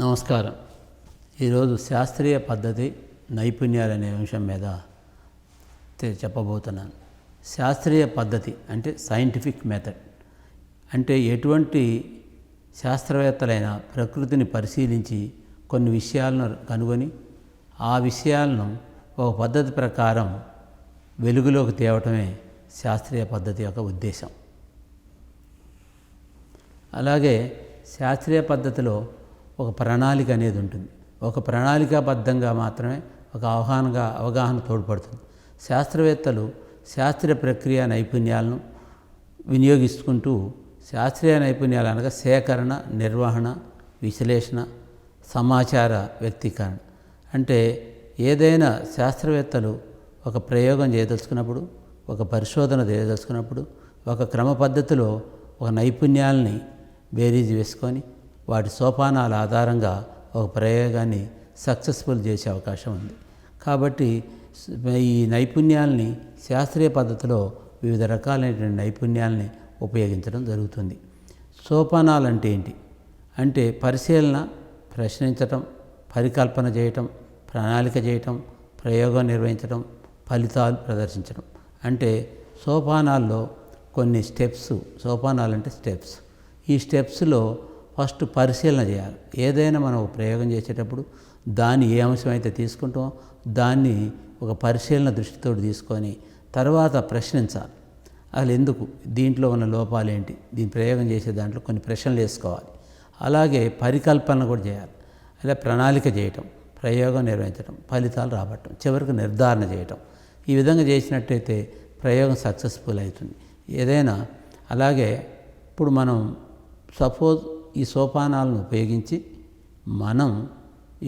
నమస్కారం. ఈరోజు శాస్త్రీయ పద్ధతి నైపుణ్యాలు అనే అంశం మీద చెప్పబోతున్నాను. శాస్త్రీయ పద్ధతి అంటే సైంటిఫిక్ మెథడ్ అంటే ఎటువంటి శాస్త్రవేత్తలైనా ప్రకృతిని పరిశీలించి కొన్ని విషయాలను కనుగొని ఆ విషయాలను ఒక పద్ధతి ప్రకారం వెలుగులోకి తేవటమే శాస్త్రీయ పద్ధతి యొక్క ఉద్దేశం. అలాగే శాస్త్రీయ పద్ధతిలో ఒక ప్రణాళిక అనేది ఉంటుంది. ఒక ప్రణాళికాబద్ధంగా మాత్రమే ఒక అవగాహన తోడ్పడుతుంది. శాస్త్రవేత్తలు శాస్త్రీయ ప్రక్రియ నైపుణ్యాలను వినియోగించుకుంటూ శాస్త్రీయ నైపుణ్యాలు అనగా సేకరణ, నిర్వహణ, విశ్లేషణ, సమాచార వ్యక్తీకరణ అంటే ఏదైనా శాస్త్రవేత్తలు ఒక ప్రయోగం చేయదలుచుకున్నప్పుడు, ఒక పరిశోధన చేయదలుచుకున్నప్పుడు ఒక క్రమ పద్ధతిలో ఒక నైపుణ్యాలని బేరీజు వేసుకొని వాటి సోపానాల ఆధారంగా ఒక ప్రయోగాన్ని సక్సెస్ఫుల్ చేసే అవకాశం ఉంది. కాబట్టి ఈ నైపుణ్యాలని శాస్త్రీయ పద్ధతిలో వివిధ రకాలైనటువంటి నైపుణ్యాలని ఉపయోగించడం జరుగుతుంది. సోపానాలు అంటే ఏంటి అంటే పరిశీలన, ప్రశ్నించటం, పరికల్పన చేయటం, ప్రణాళిక చేయటం, ప్రయోగం నిర్వహించడం, ఫలితాలు ప్రదర్శించడం. అంటే సోపానాల్లో కొన్ని స్టెప్స్. సోపానాలు అంటే స్టెప్స్. ఈ స్టెప్స్లో ఫస్ట్ పరిశీలన చేయాలి. ఏదైనా మనం ప్రయోగం చేసేటప్పుడు దాన్ని ఏ అంశం అయితే తీసుకుంటామో దాన్ని ఒక పరిశీలన దృష్టితో తీసుకొని తర్వాత ప్రశ్నించాలి. అసలు ఎందుకు, దీంట్లో ఉన్న లోపాలు ఏంటి, దీని ప్రయోగం చేసే దాంట్లో కొన్ని ప్రశ్నలు వేసుకోవాలి. అలాగే పరికల్పన కూడా చేయాలి. అలా ప్రణాళిక చేయటం, ప్రయోగం నిర్వహించడం, ఫలితాలు రాబట్టడం, చివరికి నిర్ధారణ చేయటం. ఈ విధంగా చేసినట్టయితే ప్రయోగం సక్సెస్ఫుల్ అవుతుంది ఏదైనా. అలాగే ఇప్పుడు మనం సపోజ్ ఈ సోపానాలను ఉపయోగించి మనం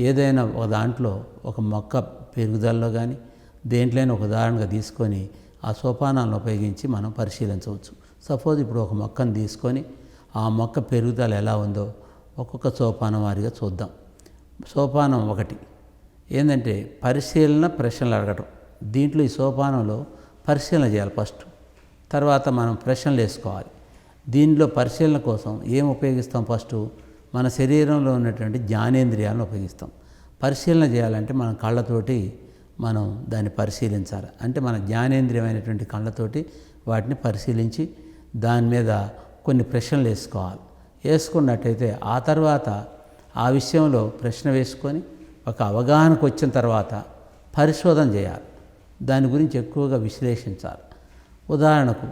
ఏదైనా ఒక దాంట్లో ఒక మొక్క పెరుగుదలలో కానీ దేంట్లోనే ఒక ఉదాహరణగా తీసుకొని ఆ సోపానాలను ఉపయోగించి మనం పరిశీలించవచ్చు. సపోజ్ ఇప్పుడు ఒక మొక్కను తీసుకొని ఆ మొక్క పెరుగుదల ఎలా ఉందో ఒక్కొక్క సోపానం వారిగా చూద్దాం. సోపానం 1 ఏంటంటే పరిశీలన, ప్రశ్నలు అడగటం. దీంట్లో ఈ సోపానంలో పరిశీలన చేయాలి ఫస్ట్, తర్వాత మనం ప్రశ్నలు వేసుకోవాలి. దీనిలో పరిశీలన కోసం ఏం ఉపయోగిస్తాం? ఫస్ట్ మన శరీరంలో ఉన్నటువంటి జ్ఞానేంద్రియాలను ఉపయోగిస్తాం. పరిశీలన చేయాలంటే మన కళ్ళతోటి మనం దాన్ని పరిశీలించాలి. అంటే మన జ్ఞానేంద్రియమైనటువంటి కళ్ళతోటి వాటిని పరిశీలించి దాని మీద కొన్ని ప్రశ్నలు వేసుకోవాలి. వేసుకున్నట్టయితే ఆ తర్వాత ఆ విషయంలో ప్రశ్న వేసుకొని ఒక అవగాహనకు వచ్చిన తర్వాత పరిశోధన చేయాలి. దాని గురించి ఎక్కువగా విశ్లేషించాలి. ఉదాహరణకు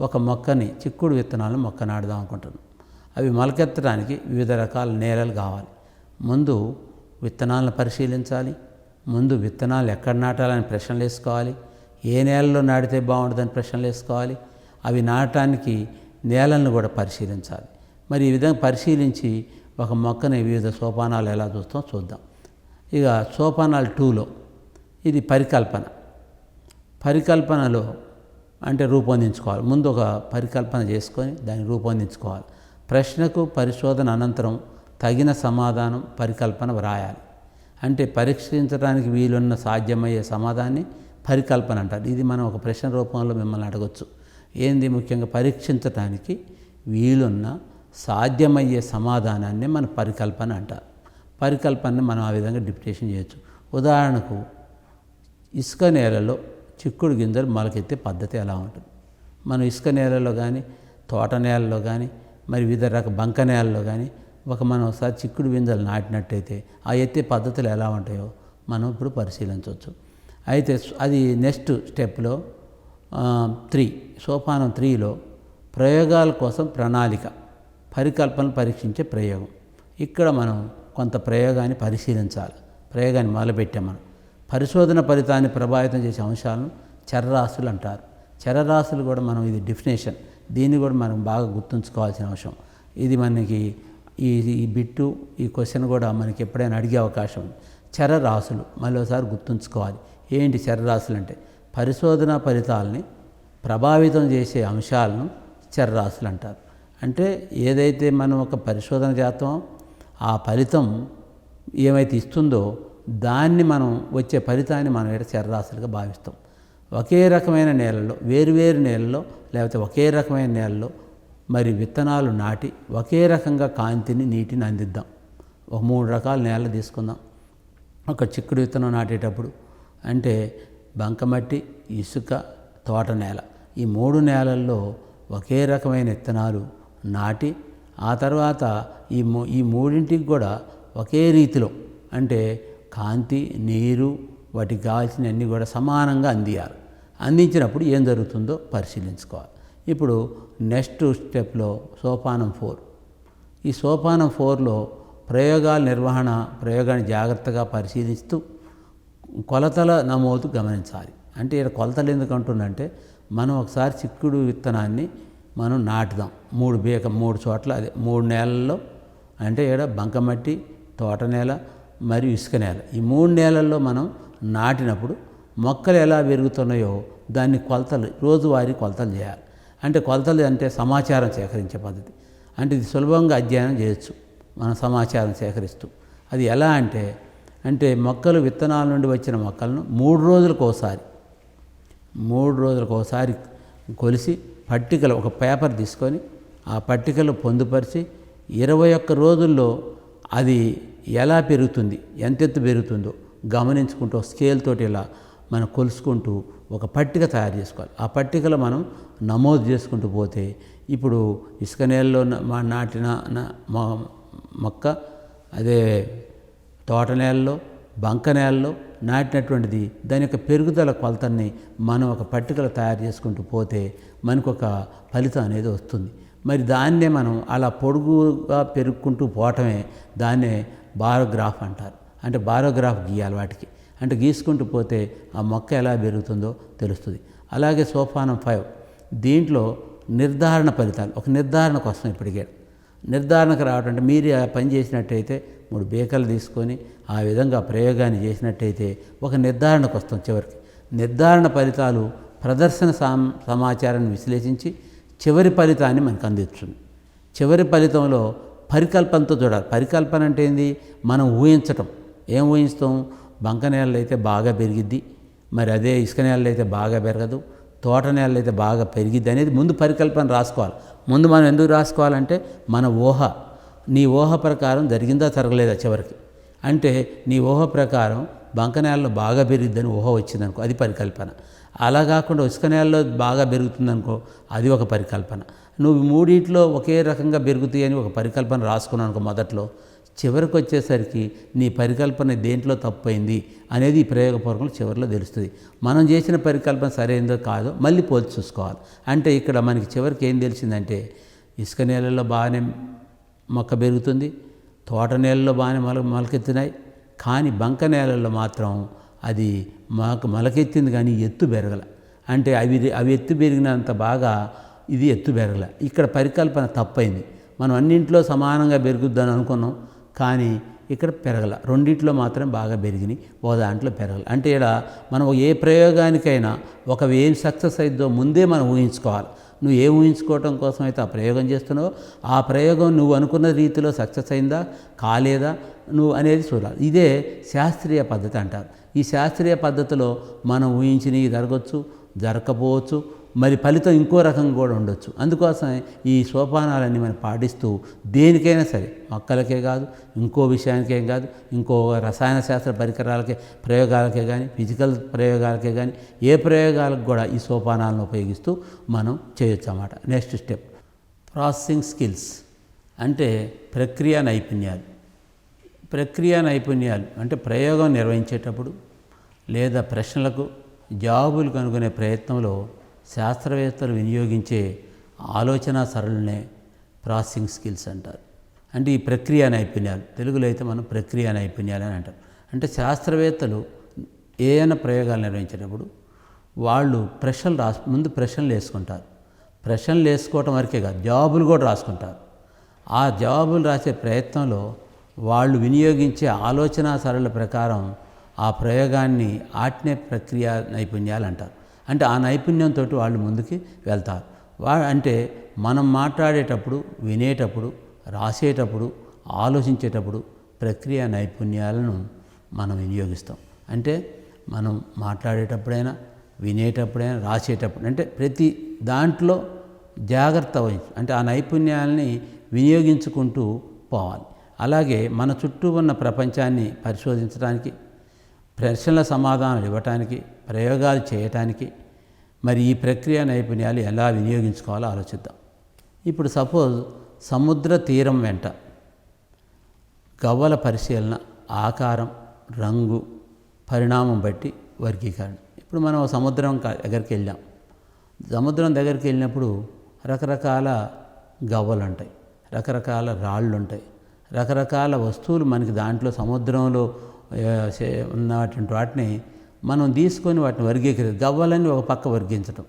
ఒక మొక్కని, చిక్కుడు విత్తనాలను మొక్క నాటుదాం అనుకుంటున్నాం. అవి మొలకెత్తడానికి వివిధ రకాల నేలలు కావాలి. ముందు విత్తనాలను పరిశీలించాలి. ముందు విత్తనాలు ఎక్కడ నాటాలని ప్రశ్నలు వేసుకోవాలి. ఏ నేలలో నాటితే బాగుంటుందని ప్రశ్నలు వేసుకోవాలి. అవి నాటడానికి నేలను కూడా పరిశీలించాలి. మరి ఈ విధంగా పరిశీలించి ఒక మొక్కని వివిధ సోపానాలు ఎలా చూద్దాం. ఇక సోపానాలు 2లో ఇది పరికల్పన. పరికల్పనలో అంటే రూపొందించుకోవాలి. ముందు ఒక పరికల్పన చేసుకొని దాన్ని రూపొందించుకోవాలి. ప్రశ్నకు పరిశోధన అనంతరం తగిన సమాధానం, పరికల్పన వ్రాయాలి. అంటే పరీక్షించడానికి వీలున్న సాధ్యమయ్యే సమాధానాన్ని పరికల్పన అంటారు. ఇది మనం ఒక ప్రశ్న రూపంలో మిమ్మల్ని అడగచ్చు. ఏంది ముఖ్యంగా పరీక్షించడానికి వీలున్న సాధ్యమయ్యే సమాధానాన్ని మన పరికల్పన అంటారు. పరికల్పనని మనం ఆ విధంగా డిప్యుటేషన్ చేయొచ్చు. ఉదాహరణకు ఇసుక నేలలో చిక్కుడు గింజలు మొలకెత్తే పద్ధతి ఎలా ఉంటుంది? మనం ఇసుక నేలలో కానీ, తోట నేలలో కానీ, మరి వివిధ బంక నేలలో కానీ మనం ఒకసారి చిక్కుడు గింజలు నాటినట్టయితే ఆ ఎత్తే పద్ధతులు ఎలా ఉంటాయో మనం ఇప్పుడు పరిశీలించవచ్చు. అయితే అది నెక్స్ట్ స్టెప్లో 3, సోపానం 3లో ప్రయోగాల కోసం ప్రణాళిక, పరికల్పనలు పరీక్షించే ప్రయోగం. ఇక్కడ మనం కొంత ప్రయోగాన్ని పరిశీలించాలి. ప్రయోగాన్ని మొదలుపెట్టాం. మనం పరిశోధన ఫలితాన్ని ప్రభావితం చేసే అంశాలను చరరాశులు అంటారు. చరరాశులు కూడా మనం ఇది డెఫినేషన్, దీన్ని కూడా మనం బాగా గుర్తుంచుకోవాల్సిన అంశం. ఇది మనకి ఈ బిట్టు, ఈ క్వశ్చన్ కూడా మనకి ఎప్పుడైనా అడిగే అవకాశం ఉంది. చరరాశులు మళ్ళీ ఒకసారి గుర్తుంచుకోవాలి. ఏంటి చరరాశులు అంటే? పరిశోధన ఫలితాలని ప్రభావితం చేసే అంశాలను చరరాశులు అంటారు. అంటే ఏదైతే మనం ఒక పరిశోధన చేస్తామో ఆ ఫలితం ఏమైతే ఇస్తుందో దాన్ని మనం వచ్చే ఫలితాన్ని మనం చరరాశులుగా భావిస్తాం. ఒకే రకమైన నేలలో, వేరువేరు నేలలో లేకపోతే ఒకే రకమైన నేలలో మరి విత్తనాలు నాటి ఒకే రకంగా కాంతిని, నీటిని అందిద్దాం. ఒక 3 రకాల నేలలు తీసుకుందాం. ఒక చిక్కుడు విత్తనం నాటేటప్పుడు అంటే బంకమట్టి, ఇసుక, తోట నేల, ఈ 3 నేలల్లో ఒకే రకమైన విత్తనాలు నాటి ఆ తర్వాత ఈ మూడింటికి కూడా ఒకే రీతిలో అంటే కాంతి, నీరు, వాటికి కావాల్సినవన్నీ కూడా సమానంగా అందియాలి. అందించినప్పుడు ఏం జరుగుతుందో పరిశీలించుకోవాలి. ఇప్పుడు నెక్స్ట్ స్టెప్లో సోపానం 4. ఈ సోపానం 4లో ప్రయోగాల నిర్వహణ, ప్రయోగాన్ని జాగ్రత్తగా పరిశీలిస్తూ కొలతల నమోదు గమనించాలి. అంటే ఇక్కడ కొలతలు ఎందుకు అంటున్నంటే, మనం ఒకసారి చిక్కుడు విత్తనాన్ని మనం నాటుదాం 3 చోట్ల, అదే 3 నేలల్లో, అంటే ఇక్కడ బంకమట్టి, తోట నేల మరియు ఇసుక నేల, ఈ 3 నేలల్లో మనం నాటినప్పుడు మొక్కలు ఎలా పెరుగుతున్నాయో దాన్ని రోజువారీ కొలతలు చేయాలి. అంటే కొలతలు అంటే సమాచారం సేకరించే పద్ధతి. అంటే ఇది సులభంగా అధ్యయనం చేయొచ్చు మనం సమాచారం సేకరిస్తూ. అది ఎలా అంటే మొక్కలు, విత్తనాల నుండి వచ్చిన మొక్కలను 3 రోజులకు ఒకసారి కొలిసి పట్టికలు, ఒక పేపర్ తీసుకొని ఆ పట్టికలు పొందుపరిచి 21 రోజుల్లో అది ఎలా పెరుగుతుంది, ఎంతెత్తు పెరుగుతుందో గమనించుకుంటూ స్కేల్ తోటి ఇలా మనం కొలుసుకుంటూ ఒక పట్టిక తయారు చేసుకోవాలి. ఆ పట్టికలో మనం నమోదు చేసుకుంటూ పోతే ఇప్పుడు ఇసుక నేలలో నాటిన మొక్క, అదే తోట నేలలో, బంక నేలలో నాటినటువంటిది, దాని యొక్క పెరుగుదల కొలతల్ని మనం ఒక పట్టికలో తయారు చేసుకుంటూ పోతే మనకు ఒక ఫలితం అనేది వస్తుంది. మరి దాన్నే మనం అలా పొడుగుగా పెరుగుకుంటూ పోవటమే దాన్నే బారోగ్రాఫ్ అంటారు. అంటే బారోగ్రాఫ్ గీయాలి వాటికి. అంటే గీసుకుంటూ పోతే ఆ మొక్క ఎలా పెరుగుతుందో తెలుస్తుంది. అలాగే సోపానం 5, దీంట్లో నిర్ధారణ ఫలితాలు, ఒక నిర్ధారణకు వస్తాం. ఇప్పటికే నిర్ధారణకు రావటం అంటే మీరు ఆ పని చేసినట్టయితే 3 బేకలు తీసుకొని ఆ విధంగా ప్రయోగాన్ని చేసినట్టయితే ఒక నిర్ధారణకు వస్తాం. చివరికి నిర్ధారణ ఫలితాలు ప్రదర్శన సమాచారాన్ని విశ్లేషించి చివరి ఫలితాన్ని మనకు అందిస్తుంది. చివరి ఫలితంలో పరికల్పనతో చూడాలి. పరికల్పన అంటే ఏంది? మనం ఊహించటం. ఏం ఊహిస్తాం? బంక నేలలో అయితే బాగా పెరిగిద్ది, మరి అదే ఇసుక నేలలో అయితే బాగా పెరగదు, తోట నేలలో అయితే బాగా పెరిగిద్ది అనేది ముందు పరికల్పన రాసుకోవాలి. ముందు మనం ఎందుకు రాసుకోవాలంటే మన ఊహ, నీ ఊహ ప్రకారం జరిగిందా జరగలేదా చివరికి. అంటే నీ ఊహ ప్రకారం బంక నేలలో బాగా పెరిగిద్దని ఊహ వచ్చిందనుకో, అది పరికల్పన. అలా కాకుండా ఇసుక నేలలో బాగా పెరుగుతుందనుకో, అది ఒక పరికల్పన. నువ్వు 3 ఒకే రకంగా పెరుగుతాయి అని ఒక పరికల్పన రాసుకున్నావు అనుకో మొదట్లో, చివరికి వచ్చేసరికి నీ పరికల్పన దేంట్లో తప్పైంది అనేది ఈ ప్రయోగపూర్వకంలో చివరిలో తెలుస్తుంది. మనం చేసిన పరికల్పన సరైందో కాదో మళ్ళీ పోల్చి చూసుకోవాలి. అంటే ఇక్కడ మనకి చివరికి ఏం తెలిసిందంటే, ఇసుక నేలల్లో బాగానే మొక్క పెరుగుతుంది, తోట నేలలో బాగానే మొలకెత్తినాయి, కానీ బంక నేలల్లో మాత్రం అది మొలకెత్తింది కానీ ఎత్తు పెరగల. అంటే అవి ఎత్తు పెరిగినంత బాగా ఇది ఎత్తు పెరగల. ఇక్కడ పరికల్పన తప్పైంది. మనం అన్నింట్లో సమానంగా పెరుగుద్దని అనుకున్నాం, కానీ ఇక్కడ పెరగల. 2 మాత్రం బాగా పెరిగినాయి, ఓ దాంట్లో పెరగల. అంటే ఇక్కడ మనం ఏ ప్రయోగానికైనా ఒక ఏం సక్సెస్ అయిద్దో ముందే మనం ఊహించుకోవాలి. నువ్వు ఏం ఊహించుకోవటం కోసం అయితే ఆ ప్రయోగం చేస్తున్నావో ఆ ప్రయోగం నువ్వు అనుకున్న రీతిలో సక్సెస్ అయిందా కాలేదా నువ్వు అనేది చూడాలి. ఇదే శాస్త్రీయ పద్ధతి అంటారు. ఈ శాస్త్రీయ పద్ధతిలో మనం ఊహించినవి జరగవచ్చు, జరగకపోవచ్చు, మరి ఫలితం ఇంకో రకంగా కూడా ఉండొచ్చు. అందుకోసం ఈ సోపానాలన్నీ మనం పాటిస్తూ దేనికైనా సరే, మొక్కలకే కాదు, ఇంకో విషయానికేం కాదు, ఇంకో రసాయన శాస్త్ర పరికరాలకే ప్రయోగాలకే కానీ, ఫిజికల్ ప్రయోగాలకే కానీ, ఏ ప్రయోగాలకు కూడా ఈ సోపానాలను ఉపయోగిస్తూ మనం చేయొచ్చు అన్నమాట. నెక్స్ట్ స్టెప్ ప్రాసెసింగ్ స్కిల్స్ అంటే ప్రక్రియ నైపుణ్యాలు. ప్రక్రియ నైపుణ్యాలు అంటే ప్రయోగం నిర్వహించేటప్పుడు లేదా ప్రశ్నలకు జవాబులు కనుగొనే ప్రయత్నంలో శాస్త్రవేత్తలు వినియోగించే ఆలోచన సరళినే ప్రాసెసింగ్ స్కిల్స్ అంటారు. అంటే ఈ ప్రక్రియ నైపుణ్యాలు, తెలుగులో అయితే మనం ప్రక్రియ నైపుణ్యాలు అని అంటాం. అంటే శాస్త్రవేత్తలు ఏదైనా ప్రయోగాలు నిర్వహించేటప్పుడు వాళ్ళు ముందు ప్రశ్నలు వేసుకుంటారు. ప్రశ్నలు వేసుకోవటం వరకే కాదు, జవాబులు కూడా రాసుకుంటారు. ఆ జవాబులు రాసే ప్రయత్నంలో వాళ్ళు వినియోగించే ఆలోచన సరళి ప్రకారం ఆ ప్రయోగాన్ని ఆట్నే ప్రక్రియ నైపుణ్యాలు అంటారు. అంటే ఆ నైపుణ్యంతో వాళ్ళు ముందుకి వెళ్తారు. అంటే మనం మాట్లాడేటప్పుడు, వినేటప్పుడు, రాసేటప్పుడు, ఆలోచించేటప్పుడు ప్రక్రియ నైపుణ్యాలను మనం వినియోగిస్తాం. అంటే మనం మాట్లాడేటప్పుడైనా, వినేటప్పుడైనా, రాసేటప్పుడు, అంటే ప్రతి దాంట్లో జాగ్రత్త వహించి అంటే ఆ నైపుణ్యాలని వినియోగించుకుంటూ పోవాలి. అలాగే మన చుట్టూ ఉన్న ప్రపంచాన్ని పరిశోధించడానికి, ప్రశ్నల సమాధానాలు ఇవ్వటానికి, ప్రయోగాలు చేయటానికి మరి ఈ ప్రక్రియ నైపుణ్యాలు ఎలా వినియోగించుకోవాలో ఆలోచిద్దాం. ఇప్పుడు సపోజ్ సముద్ర తీరం వెంట గవ్వల పరిశీలన, ఆకారం, రంగు, పరిణామం బట్టి వర్గీకరణ. ఇప్పుడు మనం సముద్రం దగ్గరికి వెళ్ళాం. సముద్రం దగ్గరికి వెళ్ళినప్పుడు రకరకాల గవ్వలు ఉంటాయి, రకరకాల రాళ్ళు ఉంటాయి, రకరకాల వస్తువులు మనకి దాంట్లో సముద్రంలో ఉన్నటువంటి వాటిని మనం తీసుకొని వాటిని గవ్వలన్నీ ఒక పక్క వర్గీకరించడం,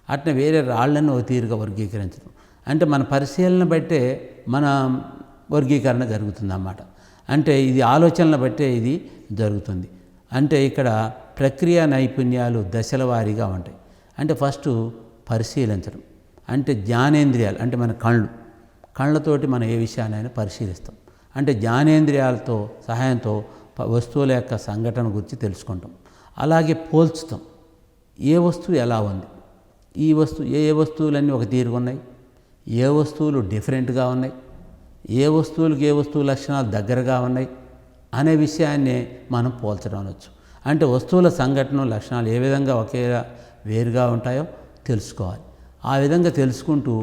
అట్నే వేరే రాళ్ళని ఒక తీరుగా వర్గీకరించడం. అంటే మన పరిశీలన బట్టే మన వర్గీకరణ జరుగుతుందన్నమాట. అంటే ఇది ఆలోచనల బట్టే ఇది జరుగుతుంది. అంటే ఇక్కడ ప్రక్రియ నైపుణ్యాలు దశల వారీగా ఉంటాయి. అంటే ఫస్ట్ పరిశీలించడం, అంటే జ్ఞానేంద్రియాలు, అంటే మన కళ్ళతోటి మనం ఏ విషయాన్నైనా పరిశీలిస్తాం. అంటే జ్ఞానేంద్రియాలతో సహాయంతో వస్తువుల యొక్క సంఘటన గురించి తెలుసుకుంటాం. అలాగే పోల్చుతాం, ఏ వస్తువు ఎలా ఉంది, ఈ వస్తువు ఏ వస్తువులన్నీ ఒక తీరుగా ఉన్నాయి, ఏ వస్తువులు డిఫరెంట్గా ఉన్నాయి, ఏ వస్తువులకు ఏ వస్తువు లక్షణాలు దగ్గరగా ఉన్నాయి అనే విషయాన్ని మనం పోల్చడం అనొచ్చు. అంటే వస్తువుల సంఘటన లక్షణాలు ఏ విధంగా ఒకే వేరుగా ఉంటాయో తెలుసుకోవాలి. ఆ విధంగా తెలుసుకుంటూ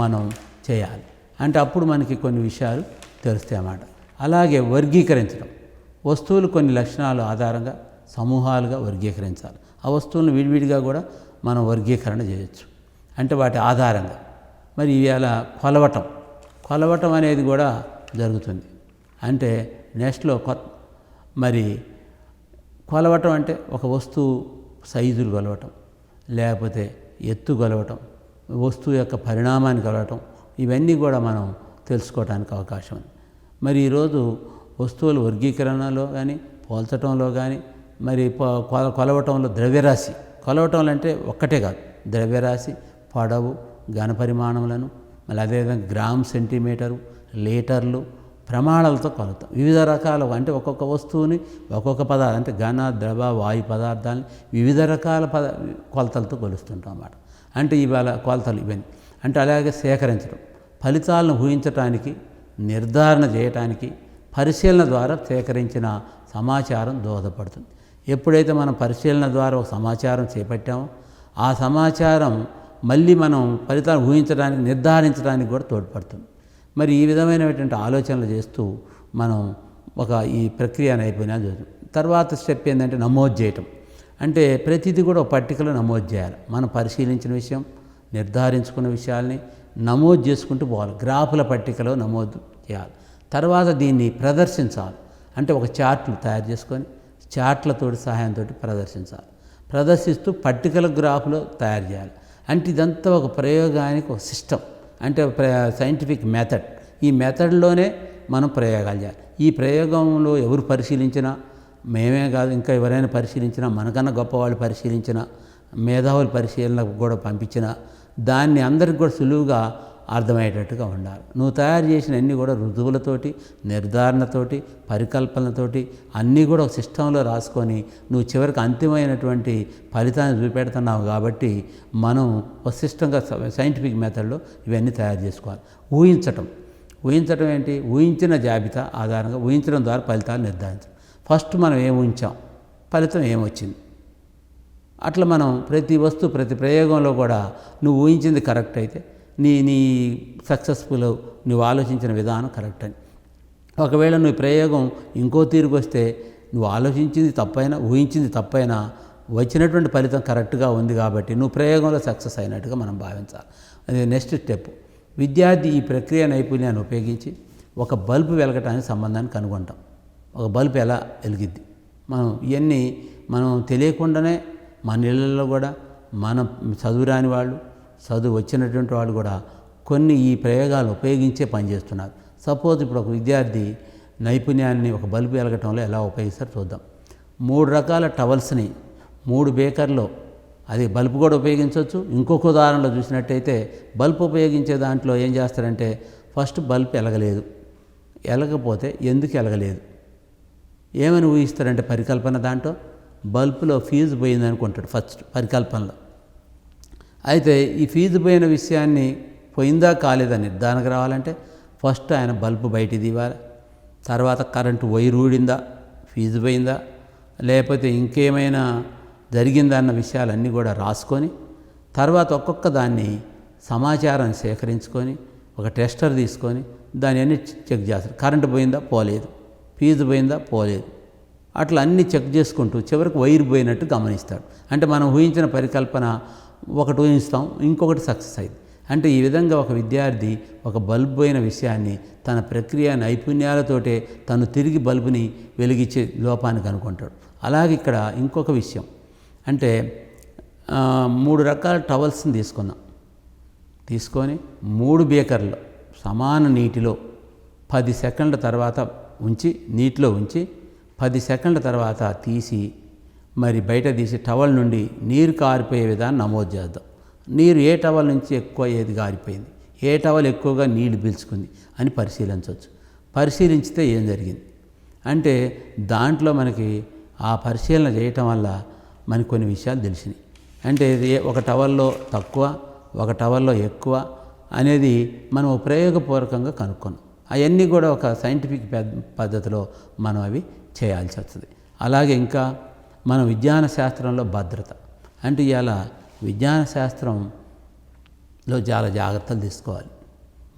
మనం చేయాలి. అంటే అప్పుడు మనకి కొన్ని విషయాలు తెలుస్తాయి అన్నమాట. అలాగే వర్గీకరించడం, వస్తువులు కొన్ని లక్షణాలు ఆధారంగా సమూహాలుగా వర్గీకరించాలి. ఆ వస్తువులను విడివిడిగా కూడా మనం వర్గీకరణ చేయొచ్చు. అంటే వాటి ఆధారంగా మరి ఇవాళ కొలవటం అనేది కూడా జరుగుతుంది. అంటే నెక్స్ట్లో మరి కొలవటం అంటే ఒక వస్తువు సైజులు కొలవటం, లేకపోతే ఎత్తు కొలవటం, వస్తువు యొక్క పరిణామాన్ని కొలవటం, ఇవన్నీ కూడా మనం తెలుసుకోవడానికి అవకాశం ఉంది. మరి ఈరోజు వస్తువుల వర్గీకరణలో కానీ, పోల్చటంలో కానీ, మరి కొలవటంలో ద్రవ్యరాశి, కొలవటంలో అంటే ఒక్కటే కాదు, ద్రవ్యరాశి, పొడవు, ఘన పరిమాణములను, మళ్ళీ అదేవిధంగా గ్రామ్, సెంటీమీటరు, లీటర్లు ప్రమాణాలతో కొలతాం. వివిధ రకాల అంటే ఒక్కొక్క వస్తువుని ఒక్కొక్క పదార్థం అంటే ఘన, ద్రవ, వాయు పదార్థాలని వివిధ రకాల కొలతలతో కొలుస్తుంటాం అన్నమాట. అంటే ఇవాళ కొలతలు ఇవన్నీ. అంటే అలాగే సేకరించడం, ఫలితాలను ఊహించటానికి, నిర్ధారణ చేయటానికి పరిశీలన ద్వారా సేకరించిన సమాచారం దోహదపడుతుంది. ఎప్పుడైతే మనం పరిశీలన ద్వారా ఒక సమాచారం చేపట్టామో ఆ సమాచారం మళ్ళీ మనం ఫలితాలను ఊహించడానికి, నిర్ధారించడానికి కూడా తోడ్పడుతుంది. మరి ఈ విధమైనటువంటి ఆలోచనలు చేస్తూ మనం ఈ ప్రక్రియ నైపుణ్యాలు చూస్తాం. తర్వాత స్టెప్ ఏంటంటే నమోదు చేయటం. అంటే ప్రతిదీ కూడా ఒక పట్టికలో నమోదు చేయాలి. మనం పరిశీలించిన విషయం, నిర్ధారించుకున్న విషయాల్ని నమోదు చేసుకుంటూ పోవాలి. గ్రాఫుల పట్టికలో నమోదు చేయాలి. తర్వాత దీన్ని ప్రదర్శించాలి. అంటే ఒక చార్ట్లు తయారు చేసుకొని చార్ట్లతో సహాయంతో ప్రదర్శిస్తూ పట్టికల గ్రాఫ్లో తయారు చేయాలి. అంటే ఇదంతా ఒక ప్రయోగానికి ఒక సిస్టమ్, అంటే సైంటిఫిక్ మెథడ్. ఈ మెథడ్లోనే మనం ప్రయోగాలు చేయాలి. ఈ ప్రయోగంలో ఎవరు పరిశీలించినా, మేమే కాదు ఇంకా ఎవరైనా పరిశీలించినా, మనకన్నా గొప్పవాళ్ళు పరిశీలించినా, మేధావుల పరిశీలనకు కూడా పంపించినా దాన్ని అందరికి కూడా సులువుగా అర్థమయ్యేటట్టుగా ఉండాలి. నువ్వు తయారు చేసిన అన్నీ కూడా రుజువులతోటి, నిర్ధారణతోటి, పరికల్పనతోటి అన్నీ కూడా ఒక సిస్టంలో రాసుకొని నువ్వు చివరికి అంతిమైనటువంటి ఫలితాన్ని చూపెడుతున్నావు. కాబట్టి మనం ఒక సిస్టంగా సైంటిఫిక్ మెథడ్లో ఇవన్నీ తయారు చేసుకోవాలి. ఊహించటం ఏంటి? ఊహించిన జాబితా ఆధారంగా ఊహించడం ద్వారా ఫలితాలు నిర్ధారించడం. ఫస్ట్ మనం ఏం ఊహించాం, ఫలితం ఏమొచ్చింది. అట్లా మనం ప్రతి ప్రయోగంలో కూడా నువ్వు ఊహించింది కరెక్ట్ అయితే నీ సక్సెస్ఫుల్, నువ్వు ఆలోచించిన విధానం కరెక్ట్ అని. ఒకవేళ నువ్వు ప్రయోగం ఇంకో తీరుకు వస్తే నువ్వు ఆలోచించింది తప్పైనా, ఊహించింది తప్పైనా వచ్చినటువంటి ఫలితం కరెక్ట్గా ఉంది కాబట్టి నువ్వు ప్రయోగంలో సక్సెస్ అయినట్టుగా మనం భావించాలి. అది నెక్స్ట్ స్టెప్. విద్యార్థి ఈ ప్రక్రియ నైపుణ్యాన్ని ఉపయోగించి ఒక బల్బు వెలగటానికి సంబంధాన్ని కనుగొంటాం. ఒక బల్బు ఎలా వెలిగిద్ది, ఇవన్నీ మనం తెలియకుండానే మన ఇళ్ళల్లో కూడా మన చదువురాని వాళ్ళు, చదువు వచ్చినటువంటి వాళ్ళు కూడా కొన్ని ఈ ప్రయోగాలు ఉపయోగించే పనిచేస్తున్నారు. సపోజ్ ఇప్పుడు ఒక విద్యార్థి నైపుణ్యాన్ని ఒక బల్బు వెలగటంలో ఎలా ఉపయోగిస్తారో చూద్దాం. 3 రకాల టవల్స్ని 3 బేకర్లో, అది బల్బు కూడా ఉపయోగించవచ్చు. ఇంకొక ఉదాహరణలో చూసినట్టయితే బల్బు ఉపయోగించే దాంట్లో ఏం చేస్తారంటే ఫస్ట్ బల్బు ఎలగపోతే ఎందుకు ఎలగలేదు ఏమని ఊహిస్తారంటే పరికల్పన, దాంట్లో బల్బులో ఫీజు పోయింది అనుకుంటాడు ఫస్ట్ పరికల్పనలో. అయితే ఈ ఫీజు పోయిన విషయాన్ని పోయిందా కాలేదా నిర్ధారణకు రావాలంటే ఫస్ట్ ఆయన బల్బు బయటికి తీయాలి. తర్వాత కరెంటు వైరు ఊడిందా, ఫీజు పోయిందా, లేకపోతే ఇంకేమైనా జరిగిందా అన్న విషయాలన్నీ కూడా రాసుకొని తర్వాత ఒక్కొక్క దాన్ని సమాచారాన్ని సేకరించుకొని ఒక టెస్టర్ తీసుకొని దాన్ని అన్ని చెక్ చేస్తారు. కరెంటు పోయిందా, పోలేదు, ఫీజు పోయిందా, పోలేదు, అట్లా అన్నీ చెక్ చేసుకుంటూ చివరికి వైర్ పోయినట్టు గమనిస్తాడు. అంటే మనం ఊహించిన పరికల్పన ఒకటి ఊహిస్తాం, ఇంకొకటి సక్సెస్ అయింది. అంటే ఈ విధంగా ఒక విద్యార్థి ఒక బల్బు పోయిన విషయాన్ని తన ప్రక్రియ నైపుణ్యాలతోటే తను తిరిగి బల్బుని వెలిగించే లోపాన్ని కనుక్కుంటాడు. అలాగే ఇక్కడ ఇంకొక విషయం అంటే 3 రకాల టవల్స్ని తీసుకొని 3 బీకర్లు సమాన నీటిలో 10 సెకండ్ల తర్వాత నీటిలో ఉంచి 10 సెకండ్ల తర్వాత తీసి మరి బయట తీసి టవల్ నుండి నీరు కారిపోయే విధానం నమోదు చేద్దాం. నీరు ఏ టవల్ నుంచి ఎక్కువ ఏది కారిపోయింది, ఏ టవల్ ఎక్కువగా నీళ్లు పీల్చుకుంది అని పరిశీలించవచ్చు. పరిశీలించితే ఏం జరిగింది అంటే దాంట్లో మనకి ఆ పరిశీలన చేయటం వల్ల మనకు కొన్ని విషయాలు తెలిసినాయి. అంటే ఒక టవల్లో తక్కువ, ఒక టవల్లో ఎక్కువ అనేది మనం ప్రయోగపూర్వకంగా కనుక్కున్నాం. అవన్నీ కూడా ఒక సైంటిఫిక్ పద్ధతిలో మనం అవి చేయాల్సి వస్తుంది. అలాగే ఇంకా మన విజ్ఞాన శాస్త్రంలో భద్రత అంటే ఇలా విజ్ఞాన శాస్త్రంలో చాలా జాగ్రత్తలు తీసుకోవాలి.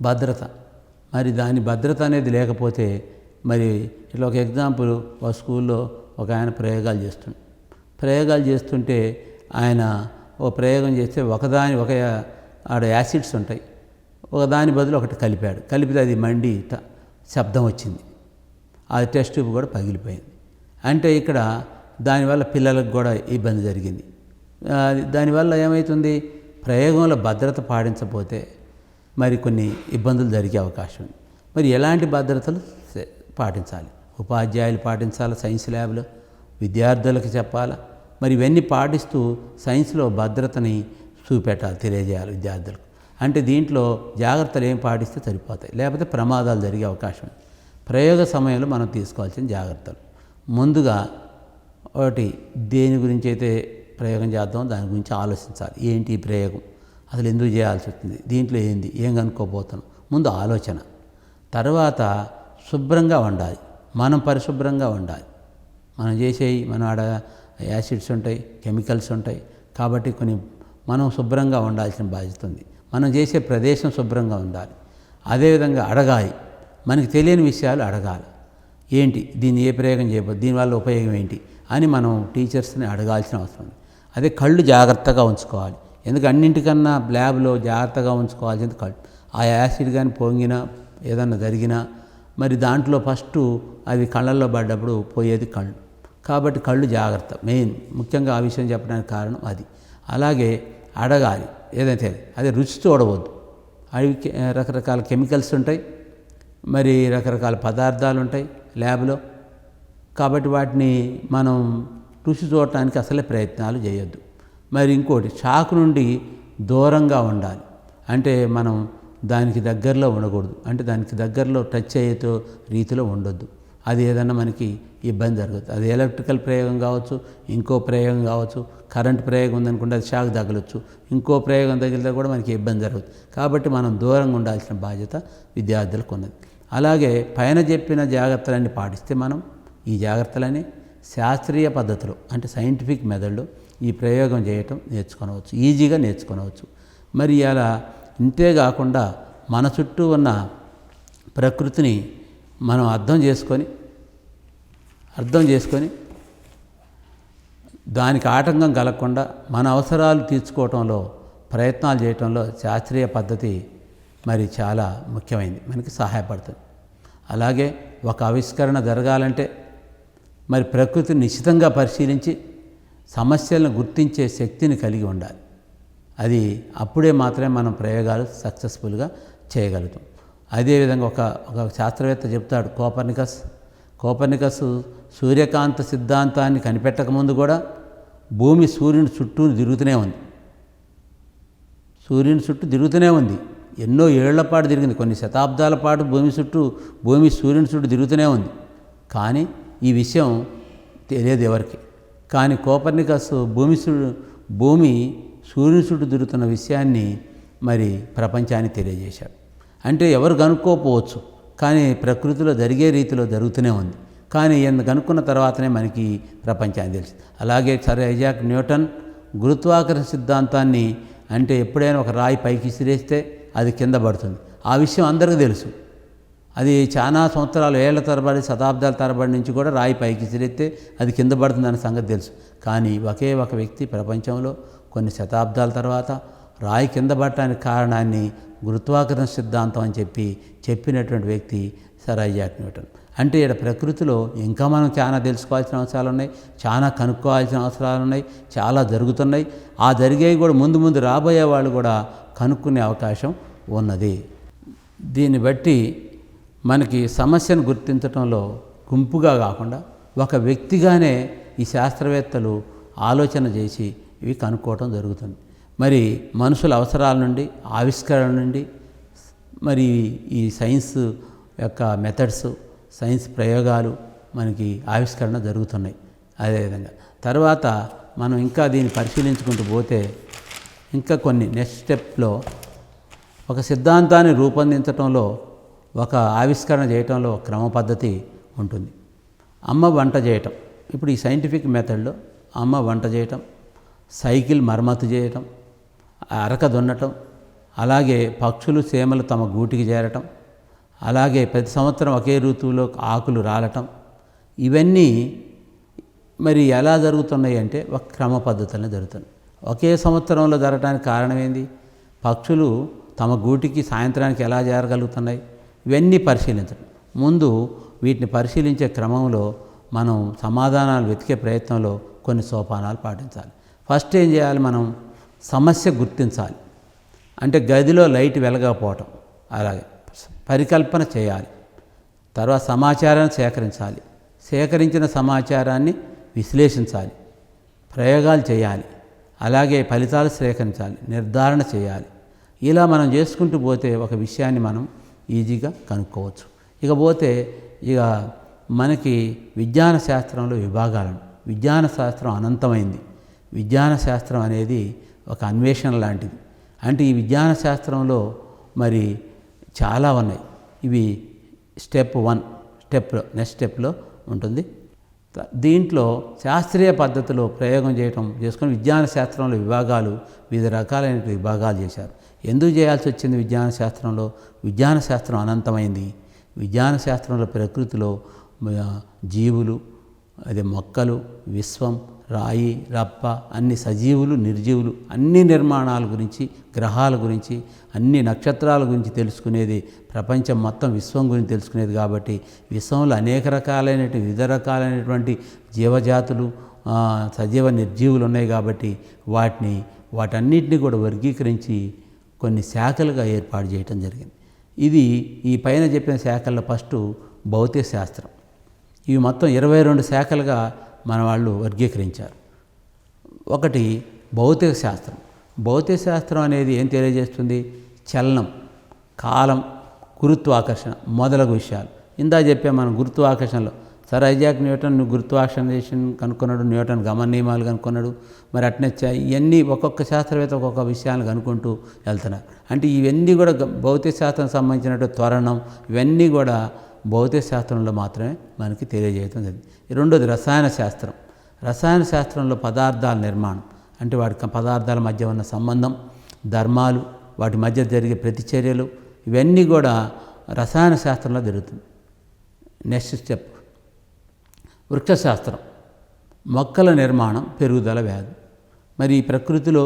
భద్రత మరి దాని భద్రత అనేది లేకపోతే మరి ఇట్లా ఒక ఎగ్జాంపుల్, ఒక స్కూల్లో ఒక ఆయన ప్రయోగాలు చేస్తుంటే ఆయన ఒక ప్రయోగం చేస్తే ఒక ఆడ యాసిడ్స్ ఉంటాయి, ఒకదాని బదులు ఒకటి కలిపితే అది మండి శబ్దం వచ్చింది, అది టెస్ట్ ట్యూబ్ కూడా పగిలిపోయింది. అంటే ఇక్కడ దానివల్ల పిల్లలకు కూడా ఇబ్బంది జరిగింది. దానివల్ల ఏమవుతుంది, ప్రయోగంలో భద్రత పాటించకపోతే మరి కొన్ని ఇబ్బందులు జరిగే అవకాశం ఉంది. మరి ఎలాంటి భద్రతలు పాటించాలి, ఉపాధ్యాయులు పాటించాలి, సైన్స్ ల్యాబ్లో విద్యార్థులకు చెప్పాలి. మరి ఇవన్నీ పాటిస్తూ సైన్స్లో భద్రతని చూపెట్టాలి, తెలియజేయాలి విద్యార్థులకు. అంటే దీంట్లో జాగ్రత్తలు ఏం పాటిస్తే సరిపోతాయి, లేకపోతే ప్రమాదాలు జరిగే అవకాశం ఉంది. ప్రయోగ సమయంలో మనం తీసుకోవాల్సిన జాగ్రత్తలు ముందుగా ఒకటి, దేని గురించి అయితే ప్రయోగం చేద్దాం దాని గురించి ఆలోచించాలి. ఏంటి ఈ ప్రయోగం, అసలు ఎందుకు చేయాల్సి వస్తుంది, దీంట్లో ఏం కనుక్కోబోతున్నాం, ముందు ఆలోచన. తర్వాత శుభ్రంగా ఉండాలి, మనం పరిశుభ్రంగా ఉండాలి. మనం ఆడ యాసిడ్స్ ఉంటాయి, కెమికల్స్ ఉంటాయి, కాబట్టి మనం శుభ్రంగా ఉండాల్సిన బాధ్యత ఉంది. మనం చేసే ప్రదేశం శుభ్రంగా ఉండాలి. అదేవిధంగా అడగాలి, మనకి తెలియని విషయాలు అడగాలి. ఏంటి దీన్ని ఏ ప్రయోగం చేయబోదు, దీనివల్ల ఉపయోగం ఏంటి అని మనం టీచర్స్ని అడగాల్సిన అవసరం ఉంది. అదే కళ్ళు జాగ్రత్తగా ఉంచుకోవాలి. ఎందుకంటే అన్నింటికన్నా ల్యాబ్లో జాగ్రత్తగా ఉంచుకోవాల్సింది కళ్ళు. ఆ యాసిడ్ కానీ పొంగినా ఏదన్నా జరిగినా మరి దాంట్లో ఫస్ట్ అవి కళ్ళల్లో పడ్డప్పుడు పోయేది కళ్ళు. కాబట్టి కళ్ళు జాగ్రత్త మెయిన్, ముఖ్యంగా ఆ విషయం చెప్పడానికి కారణం అది. అలాగే అడగాలి ఏదైతే, అదే రుచి చూడవద్దు. అవి రకరకాల కెమికల్స్ ఉంటాయి, మరి రకరకాల పదార్థాలు ఉంటాయి ల్యాబ్లో. కాబట్టి వాటిని మనం రుచి చూడటానికి అసలే ప్రయత్నాలు చేయొద్దు. మరి ఇంకోటి, షాక్ నుండి దూరంగా ఉండాలి. అంటే మనం దానికి దగ్గరలో ఉండకూడదు, అంటే దానికి దగ్గరలో టచ్ అయ్యేతో రీతిలో ఉండొద్దు. అది ఏదన్నా మనకి ఇబ్బంది జరగదు. అది ఎలక్ట్రికల్ ప్రయోగం కావచ్చు, ఇంకో ప్రయోగం కావచ్చు, కరెంట్ ప్రయోగం ఉందనుకుంటే అది షాక్ తగలొచ్చు, ఇంకో ప్రయోగం తగిలితే కూడా మనకి ఇబ్బంది జరగదు. కాబట్టి మనం దూరంగా ఉండాల్సిన బాధ్యత విద్యార్థులకు ఉన్నది. అలాగే పైన చెప్పిన జాగ్రత్తలన్నీ పాటిస్తే మనం ఈ జాగ్రత్తలని శాస్త్రీయ పద్ధతిలో అంటే సైంటిఫిక్ మెథడ్లో ఈ ప్రయోగం చేయటం నేర్చుకోవచ్చు, ఈజీగా నేర్చుకోవచ్చు. మరి అలా ఇంతేకాకుండా మన చుట్టూ ఉన్న ప్రకృతిని మనం అర్థం చేసుకొని దానికి ఆటంకం కలగకుండా మన అవసరాలు తీర్చుకోవటంలో ప్రయత్నాలు చేయటంలో శాస్త్రీయ పద్ధతి మరి చాలా ముఖ్యమైనది, మనకి సహాయపడుతుంది. అలాగే ఒక ఆవిష్కరణ జరగాలంటే మరి ప్రకృతిని నిశితంగా పరిశీలించి సమస్యలను గుర్తించే శక్తిని కలిగి ఉండాలి. అది అప్పుడే మాత్రమే మనం ప్రయోగాలు సక్సెస్ఫుల్గా చేయగలుగుతాం. అదేవిధంగా ఒక శాస్త్రవేత్త చెప్తాడు, కోపర్నికస్ సూర్యకాంత సిద్ధాంతాన్ని కనిపెట్టకముందు కూడా భూమి సూర్యుని చుట్టూ తిరుగుతూనే ఉంది. ఎన్నో ఏళ్ల పాటు తిరిగింది, కొన్ని శతాబ్దాల పాటు భూమి సూర్యుని చుట్టూ తిరుగుతూనే ఉంది. కానీ ఈ విషయం తెలియదు ఎవరికి. కానీ కోపర్నికస్ భూమి సూర్యుని చుట్టూ తిరుగుతున్న విషయాన్ని మరి ప్రపంచానికి తెలియజేశాడు. అంటే ఎవరు కనుక్కోకపోవచ్చు, కానీ ప్రకృతిలో జరిగే రీతిలో జరుగుతూనే ఉంది. కానీ ఈయన కనుక్కున్న తర్వాతనే మనకి ప్రపంచాన్ని తెలిసింది. అలాగే సర్ ఐజాక్ న్యూటన్ గురుత్వాకర్షణ సిద్ధాంతాన్ని, అంటే ఎప్పుడైనా ఒక రాయి పైకి విసిరేస్తే అది కింద పడుతుంది, ఆ విషయం అందరికీ తెలుసు. అది చాలా సంవత్సరాలు, ఏళ్ల తరబడి, శతాబ్దాల తరబడి నుంచి కూడా రాయి పైకి విసిరేస్తే అది కింద పడుతుందన్న సంగతి తెలుసు. కానీ ఒకే ఒక వ్యక్తి ప్రపంచంలో కొన్ని శతాబ్దాల తర్వాత రాయి కింద పడటానికి కారణాన్ని గురుత్వాకర్షణ సిద్ధాంతం అని చెప్పినటువంటి వ్యక్తి సర్ ఐజాక్ న్యూటన్. అంటే ఇక్కడ ప్రకృతిలో ఇంకా మనం చాలా తెలుసుకోవాల్సిన అవసరాలు ఉన్నాయి, చాలా కనుక్కోవాల్సిన అవసరాలు ఉన్నాయి, చాలా జరుగుతున్నాయి. ఆ జరిగేవి కూడా ముందు ముందు రాబోయే వాళ్ళు కూడా కనుక్కునే అవకాశం ఉన్నది. దీన్ని బట్టి మనకి సమస్యను గుర్తించడంలో గుంపుగా కాకుండా ఒక వ్యక్తిగానే ఈ శాస్త్రవేత్తలు ఆలోచన చేసి ఇవి కనుక్కోవటం జరుగుతుంది. మరి మనుషుల అవసరాల నుండి, ఆవిష్కరణ నుండి, మరి ఈ సైన్స్ యొక్క మెథడ్స్, సైన్స్ ప్రయోగాలు మనకి ఆవిష్కరణ జరుగుతున్నాయి. అదేవిధంగా తర్వాత మనం ఇంకా దీన్ని పరిశీలించుకుంటూ పోతే ఇంకా కొన్ని నెక్స్ట్ స్టెప్లో ఒక సిద్ధాంతాన్ని రూపొందించడంలో, ఒక ఆవిష్కరణ చేయటంలో క్రమ పద్ధతి ఉంటుంది. అమ్మ వంట చేయటం, ఇప్పుడు ఈ సైంటిఫిక్ మెథడ్లో అమ్మ వంట చేయటం, సైకిల్ మరమ్మతు చేయటం, అరక దున్నటం, అలాగే పక్షులు చేమలు తమ గూటికి చేరటం, అలాగే ప్రతి సంవత్సరం ఒకే ఋతువులో ఆకులు రాలటం, ఇవన్నీ మరి ఎలా జరుగుతున్నాయి అంటే ఒక క్రమ పద్ధతుల్లో జరుగుతున్నాయి. ఒకే సంవత్సరంలో జరగడానికి కారణం ఏంది? పక్షులు తమ గూటికి సాయంత్రానికి ఎలా చేరగలుగుతున్నాయి? ఇవన్నీ పరిశీలించడం. ముందు వీటిని పరిశీలించే క్రమంలో మనం సమాధానాలు వెతికే ప్రయత్నంలో కొన్ని సోపానాలు పాటించాలి. ఫస్ట్ ఏం చేయాలి? మనం సమస్య గుర్తించాలి. అంటే గదిలో లైట్ వెలగకపోవటం, అలాగే పరికల్పన చేయాలి. తర్వాత సమాచారాన్ని సేకరించాలి. సేకరించిన సమాచారాన్ని విశ్లేషించాలి, ప్రయోగాలు చేయాలి, అలాగే ఫలితాలు సేకరించాలి, నిర్ధారణ చేయాలి. ఇలా మనం చేసుకుంటూ పోతే ఒక విషయాన్ని మనం ఈజీగా కనుక్కోవచ్చు. ఇకపోతే ఇక మనకి విజ్ఞాన శాస్త్రంలో విభాగాలు. విజ్ఞాన శాస్త్రం అనంతమైంది. విజ్ఞాన శాస్త్రం అనేది ఒక అన్వేషణ లాంటిది. అంటే ఈ విజ్ఞాన శాస్త్రంలో మరి చాలా ఉన్నాయి. ఇవి స్టెప్ 1 స్టెప్లో, నెక్స్ట్ స్టెప్లో ఉంటుంది. దీంట్లో శాస్త్రీయ పద్ధతిలో ప్రయోగం చేసుకొని విజ్ఞాన శాస్త్రంలో విభాగాలు, వివిధ రకాలైన విభాగాలు చేశారు. ఎందుకు చేయాల్సి వచ్చింది విజ్ఞాన శాస్త్రంలో? విజ్ఞాన శాస్త్రం అనంతమైంది. విజ్ఞాన శాస్త్రంలో ప్రకృతిలో జీవులు, అదే మొక్కలు, విశ్వం, రాయి, రప్ప, అన్ని సజీవులు, నిర్జీవులు, అన్ని నిర్మాణాల గురించి, గ్రహాల గురించి, అన్ని నక్షత్రాల గురించి తెలుసుకునేది, ప్రపంచం మొత్తం విశ్వం గురించి తెలుసుకునేది. కాబట్టి విశ్వంలో అనేక రకాలైనటువంటి, వివిధ రకాలైనటువంటి జీవజాతులు, సజీవ నిర్జీవులు ఉన్నాయి. కాబట్టి వాటన్నిటిని కూడా వర్గీకరించి కొన్ని శాఖలుగా ఏర్పాటు చేయటం జరిగింది. ఇది ఈ పైన చెప్పిన శాఖల్లో ఫస్ట్ భౌతిక శాస్త్రం. ఇవి మొత్తం 22 శాఖలుగా మన వాళ్ళు వర్గీకరించారు. ఒకటి భౌతిక శాస్త్రం. భౌతిక శాస్త్రం అనేది ఏం తెలియజేస్తుంది? చలనం, కాలం, గురుత్వాకర్షణ మొదలగు విషయాలు. ఇందా చెప్పాం మనం గురుత్వాకర్షణలో సర్ ఐజాక్ న్యూటన్ గురుత్వాకర్షణ కనుక్కున్నాడు, న్యూటన్ గమన నియమాలు కనుక్కున్నాడు. మరి అట్నే ఇవన్నీ ఒక్కొక్క శాస్త్రవేత్త ఒక్కొక్క విషయాన్ని కనుక్కుంటూ వెళ్తున్నారు. అంటే ఇవన్నీ కూడా భౌతిక శాస్త్రం సంబంధించినటువంటి త్వరణం, ఇవన్నీ కూడా భౌతిక శాస్త్రంలో మాత్రమే మనకి తెలియజేయడం జరిగింది. రెండోది రసాయన శాస్త్రం. రసాయన శాస్త్రంలో పదార్థాల నిర్మాణం, అంటే వాటి పదార్థాల మధ్య ఉన్న సంబంధం, ధర్మాలు, వాటి మధ్య జరిగే ప్రతిచర్యలు, ఇవన్నీ కూడా రసాయన శాస్త్రంలో జరుగుతుంది. నెక్స్ట్ స్టెప్ వృక్షశాస్త్రం. మొక్కల నిర్మాణం, పెరుగుదల, వ్యాధి. మరి ఈ ప్రకృతిలో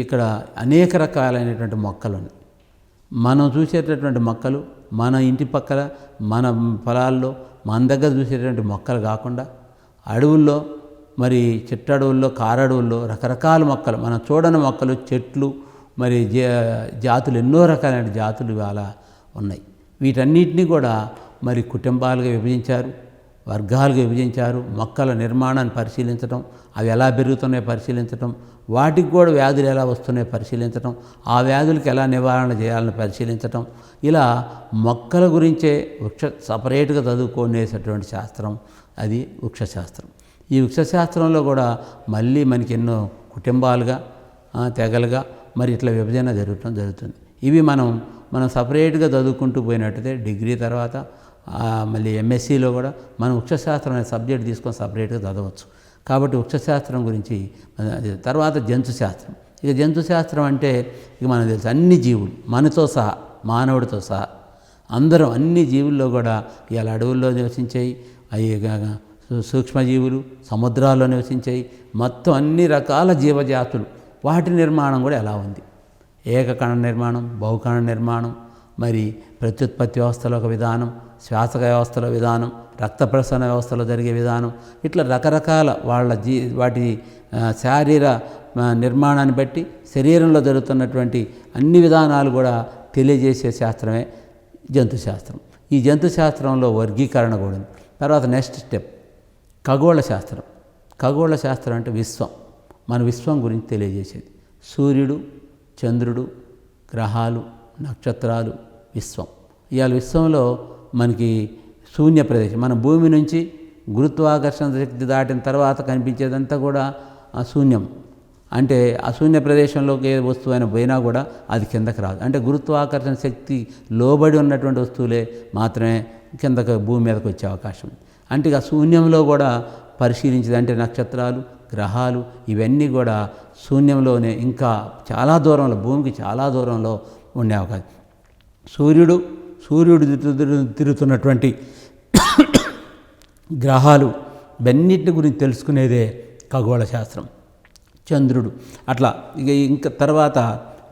ఇక్కడ అనేక రకాలైనటువంటి మొక్కలు ఉన్నాయి. మనం చూసేటటువంటి మొక్కలు మన ఇంటి పక్కల, మన పొలాల్లో, మన దగ్గర చూసేటువంటి మొక్కలు కాకుండా అడవుల్లో, మరి చిట్టడవుల్లో, కారడవుల్లో రకరకాల మొక్కలు, మనం చూడని మొక్కలు, చెట్లు, మరి జాతులు, ఎన్నో రకాలైన జాతులు ఇవాళ ఉన్నాయి. వీటన్నిటినీ కూడా మరి కుటుంబాలుగా విభజించారు, వర్గాలుగా విభజించారు. మొక్కల నిర్మాణాన్ని పరిశీలించడం, అవి ఎలా పెరుగుతున్నాయో పరిశీలించడం, వాటికి కూడా వ్యాధులు ఎలా వస్తున్నాయో పరిశీలించడం, ఆ వ్యాధులకు ఎలా నివారణ చేయాలని పరిశీలించడం, ఇలా మొక్కల గురించే సపరేట్గా చదువుకునేటటువంటి శాస్త్రం అది వృక్షశాస్త్రం. ఈ వృక్షశాస్త్రంలో కూడా మళ్ళీ మనకి ఎన్నో కుటుంబాలుగా, తెగలుగా మరి ఇట్లా విభజన జరుగుతుంది. ఇవి మనం మనం సపరేట్గా చదువుకుంటూ పోయినట్టయితే డిగ్రీ తర్వాత మళ్ళీ ఎంఎస్సిలో కూడా మనం వృక్షశాస్త్రం అనే సబ్జెక్ట్ తీసుకొని సపరేట్గా చదవచ్చు. కాబట్టి వృక్షశాస్త్రం గురించి తర్వాత జంతుశాస్త్రం. ఇక జంతుశాస్త్రం అంటే ఇక మనకు తెలుసు అన్ని జీవులు మనతో సహా మానవుడితో సహా అందరం అన్ని జీవుల్లో కూడా ఇవాళ అడవుల్లో నివసించాయి, అవి సూక్ష్మజీవులు సముద్రాల్లో నివసించాయి, మొత్తం అన్ని రకాల జీవజాతులు వాటి నిర్మాణం కూడా ఎలా ఉంది. ఏకకణ నిర్మాణం, బహుకణ నిర్మాణం, మరి ప్రత్యుత్పత్తి వ్యవస్థలో ఒక విధానం, శ్వాసక వ్యవస్థలో విధానం, రక్త ప్రసరణ వ్యవస్థలో జరిగే విధానం, ఇట్లా రకరకాల వాళ్ళ వాటి శారీర నిర్మాణాన్ని బట్టి శరీరంలో జరుగుతున్నటువంటి అన్ని విధానాలు కూడా తెలియజేసే శాస్త్రమే జంతుశాస్త్రం. ఈ జంతుశాస్త్రంలో వర్గీకరణ కూడా ఉంది. తర్వాత నెక్స్ట్ స్టెప్ ఖగోళ శాస్త్రం. ఖగోళ శాస్త్రం అంటే విశ్వం, మన విశ్వం గురించి తెలియజేసేది. సూర్యుడు, చంద్రుడు, గ్రహాలు, నక్షత్రాలు, విశ్వం. ఇవాళ విశ్వంలో మనకి శూన్య ప్రదేశం, మన భూమి నుంచి గురుత్వాకర్షణ శక్తి దాటిన తర్వాత కనిపించేదంతా కూడా శూన్యం. అంటే ఆ శూన్య ప్రదేశంలోకి ఏ వస్తువైనా పోయినా కూడా అది కిందకి రాదు. అంటే గురుత్వాకర్షణ శక్తి లోబడి ఉన్నటువంటి వస్తువులే మాత్రమే కిందకు భూమి మీదకి వచ్చే అవకాశం ఉంది. అంటే ఇక శూన్యంలో కూడా పరిశీలించేది అంటే నక్షత్రాలు, గ్రహాలు ఇవన్నీ కూడా శూన్యంలోనే ఇంకా చాలా దూరంలో, భూమికి చాలా దూరంలో ఉండే అవకాశం. సూర్యుడు తిరుగుతున్నటువంటి గ్రహాలు ఇవన్నిటి గురించి తెలుసుకునేదే ఖగోళ శాస్త్రం. చంద్రుడు అట్లా ఇక ఇంకా తర్వాత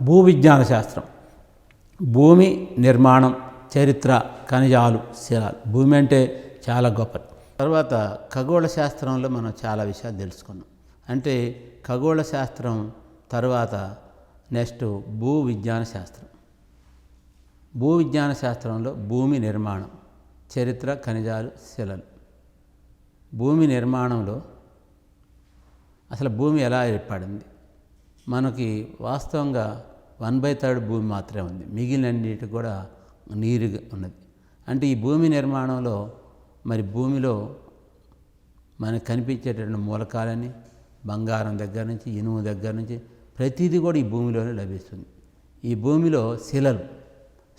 భూ విజ్ఞాన శాస్త్రం. భూమి నిర్మాణం, చరిత్ర, ఖనిజాలు, శిలాలు. భూమి అంటే చాలా గొప్పది. తర్వాత ఖగోళ శాస్త్రంలో మనం చాలా విషయాలు తెలుసుకున్నాం. అంటే ఖగోళ శాస్త్రం తర్వాత నెక్స్ట్ భూ విజ్ఞాన శాస్త్రం. భూ విజ్ఞాన శాస్త్రంలో భూమి నిర్మాణం, చరిత్ర, ఖనిజాలు, శిలలు. భూమి నిర్మాణంలో అసలు భూమి ఎలా ఏర్పడింది, మనకి వాస్తవంగా 1/3 భూమి మాత్రమే ఉంది, మిగిలినన్నిటి కూడా నీరు ఉన్నది. అంటే ఈ భూమి నిర్మాణంలో మరి భూమిలో మనకు కనిపించేటటువంటి మూలకాలని బంగారం దగ్గర నుంచి ఇనుము దగ్గర నుంచి ప్రతిదీ కూడా ఈ భూమిలోనే లభిస్తుంది. ఈ భూమిలో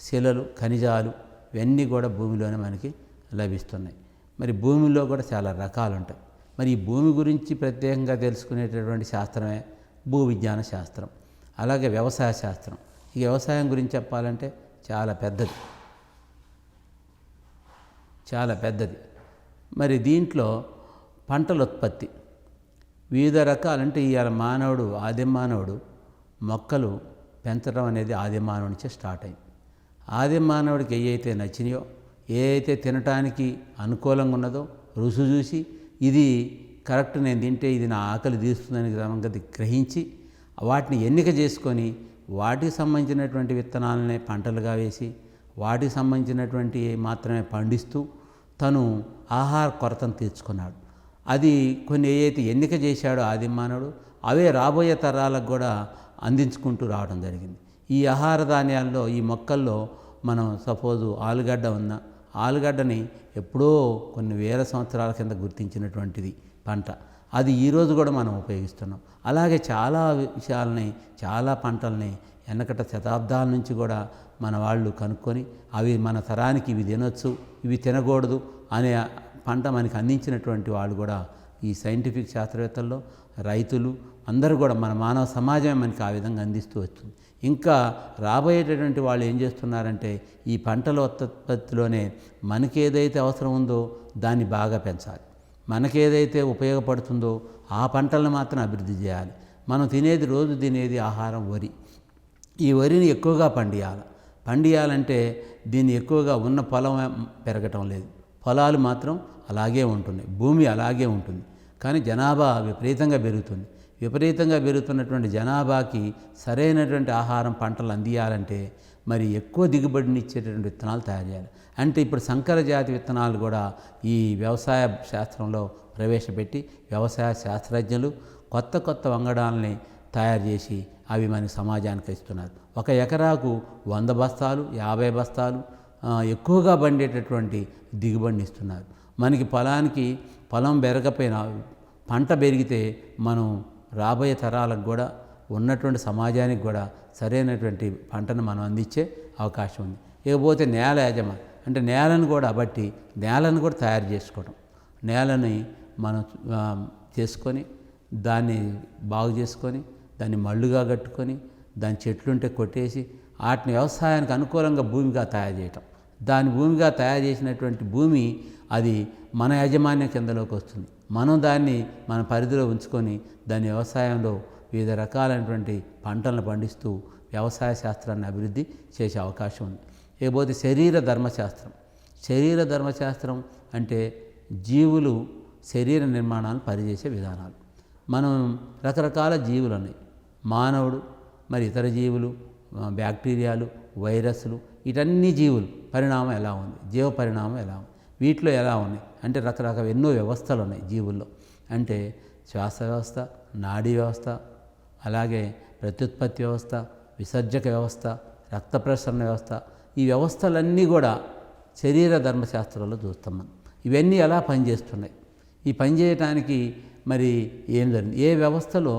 శిలలు, ఖనిజాలు ఇవన్నీ కూడా భూమిలోనే మనకి లభిస్తున్నాయి. మరి భూమిలో కూడా చాలా రకాలు ఉంటాయి. మరి ఈ భూమి గురించి ప్రత్యేకంగా తెలుసుకునేటటువంటి శాస్త్రమే భూ విజ్ఞాన శాస్త్రం. అలాగే వ్యవసాయ శాస్త్రం. ఈ వ్యవసాయం గురించి చెప్పాలంటే చాలా పెద్దది. మరి దీంట్లో పంటల ఉత్పత్తి వివిధ రకాలంటే ఇవాళ ఆదిమ మానవుడు మొక్కలు పెంచడం అనేది ఆదిమ మానవుడి నుంచే స్టార్ట్ అయింది. ఆదిమ మానవుడికి ఏవైతే నచ్చినాయో, ఏదైతే తినటానికి అనుకూలంగా ఉన్నదో రుచి చూసి ఇది కరెక్ట్, నేను తింటే ఇది నా ఆకలి తీస్తుందని సంగతి గ్రహించి వాటిని ఎన్నిక చేసుకొని వాటికి సంబంధించినటువంటి విత్తనాలనే పంటలుగా వేసి వాటికి సంబంధించినటువంటి మాత్రమే పండిస్తూ తను ఆహార కొరతను తీర్చుకున్నాడు. అది కొన్ని ఏదైతే ఎన్నిక చేశాడో ఆదిమ మానవుడు అవే రాబోయే తరాలకు కూడా అందించుకుంటూ రావడం జరిగింది. ఈ ఆహార ధాన్యాల్లో ఈ మొక్కల్లో మనం సపోజు ఆలుగడ్డ ఉన్న ఆలుగడ్డని ఎప్పుడో కొన్ని వేల సంవత్సరాల కింద గుర్తించినటువంటిది పంట, అది ఈరోజు కూడా మనం ఉపయోగిస్తున్నాం. అలాగే చాలా విషయాలని, చాలా పంటల్ని వెనకట శతాబ్దాల నుంచి కూడా మన వాళ్ళు కనుక్కొని అవి మన తరానికి ఇవి తినొచ్చు, ఇవి తినకూడదు అనే పంట మనకి అందించినటువంటి వాళ్ళు కూడా ఈ సైంటిఫిక్ శాస్త్రవేత్తల్లో, రైతులు అందరూ కూడా మన మానవ సమాజమే మనకి ఆ విధంగా అందిస్తూ వస్తుంది. ఇంకా రాబోయేటటువంటి వాళ్ళు ఏం చేస్తున్నారంటే ఈ పంటల ఉత్పత్తిలోనే మనకేదైతే అవసరం ఉందో దాన్ని బాగా పెంచాలి, మనకేదైతే ఉపయోగపడుతుందో ఆ పంటలను మాత్రం అభివృద్ధి చేయాలి. మనం రోజు తినేది ఆహారం వరి. ఈ వరిని ఎక్కువగా పండియాలంటే దీన్ని ఎక్కువగా ఉన్న పొలం పెరగటం లేదు, పొలాలు మాత్రం అలాగే ఉంటున్నాయి, భూమి అలాగే ఉంటుంది. కానీ జనాభా విపరీతంగా పెరుగుతున్నటువంటి జనాభాకి సరైనటువంటి ఆహారం పంటలు అందియాలంటే మరి ఎక్కువ దిగుబడిని ఇచ్చేటటువంటి విత్తనాలు తయారు చేయాలి. అంటే ఇప్పుడు సంకర జాతి విత్తనాలు కూడా ఈ వ్యవసాయ శాస్త్రంలో ప్రవేశపెట్టి వ్యవసాయ శాస్త్రజ్ఞులు కొత్త వంగడాలని తయారు చేసి అవి మన సమాజానికి ఇస్తున్నారు. ఒక ఎకరాకు 100 బస్తాలు 50 బస్తాలు ఎక్కువగా పండేటటువంటి దిగుబడిని ఇస్తున్నారు. మనకి పొలం పెరగపోయినా పంట పెరిగితే మనం రాబోయే తరాలకు కూడా ఉన్నటువంటి సమాజానికి కూడా సరైనటువంటి పంటను మనం అందించే అవకాశం ఉంది. ఇకపోతే నేల యజమాని అంటే నేలను కూడా బట్టి నేలను కూడా తయారు చేసుకోవడం, నేలని మనం చేసుకొని దాన్ని బాగు చేసుకొని దాన్ని మళ్ళుగా కట్టుకొని దాని చెట్లుంటే కొట్టేసి వాటిని వ్యవసాయానికి అనుకూలంగా భూమిగా తయారు చేయటం. దాని భూమిగా తయారు చేసినటువంటి భూమి అది మన యాజమాన్య కిందలోకి వస్తుంది. మనం దాన్ని మన పరిధిలో ఉంచుకొని దాని వ్యవసాయంలో వివిధ రకాలైనటువంటి పంటలను పండిస్తూ వ్యవసాయ శాస్త్రాన్ని అభివృద్ధి చేసే అవకాశం ఉంది. ఇకపోతే శరీర ధర్మశాస్త్రం. శరీర ధర్మశాస్త్రం అంటే జీవులు శరీర నిర్మాణాలను పనిచేసే విధానాలు. మనం రకరకాల జీవులు ఉన్నాయి. మానవుడు, మరి ఇతర జీవులు, బ్యాక్టీరియాలు, వైరస్లు, ఇటన్నీ జీవులు పరిణామం ఎలా ఉంది, జీవ పరిణామం ఎలా ఉంది, వీటిలో ఎలా ఉన్నాయి అంటే రకరకాల ఎన్నో వ్యవస్థలు ఉన్నాయి జీవుల్లో. అంటే శ్వాస వ్యవస్థ, నాడీ వ్యవస్థ, అలాగే ప్రత్యుత్పత్తి వ్యవస్థ, విసర్జక వ్యవస్థ, రక్త ప్రసరణ వ్యవస్థ. ఈ వ్యవస్థలన్నీ కూడా శరీర ధర్మశాస్త్రంలో చూస్తాం మనం. ఇవన్నీ ఎలా పనిచేస్తున్నాయి, ఈ పనిచేయటానికి మరి ఏం జరిగింది, ఏ వ్యవస్థలో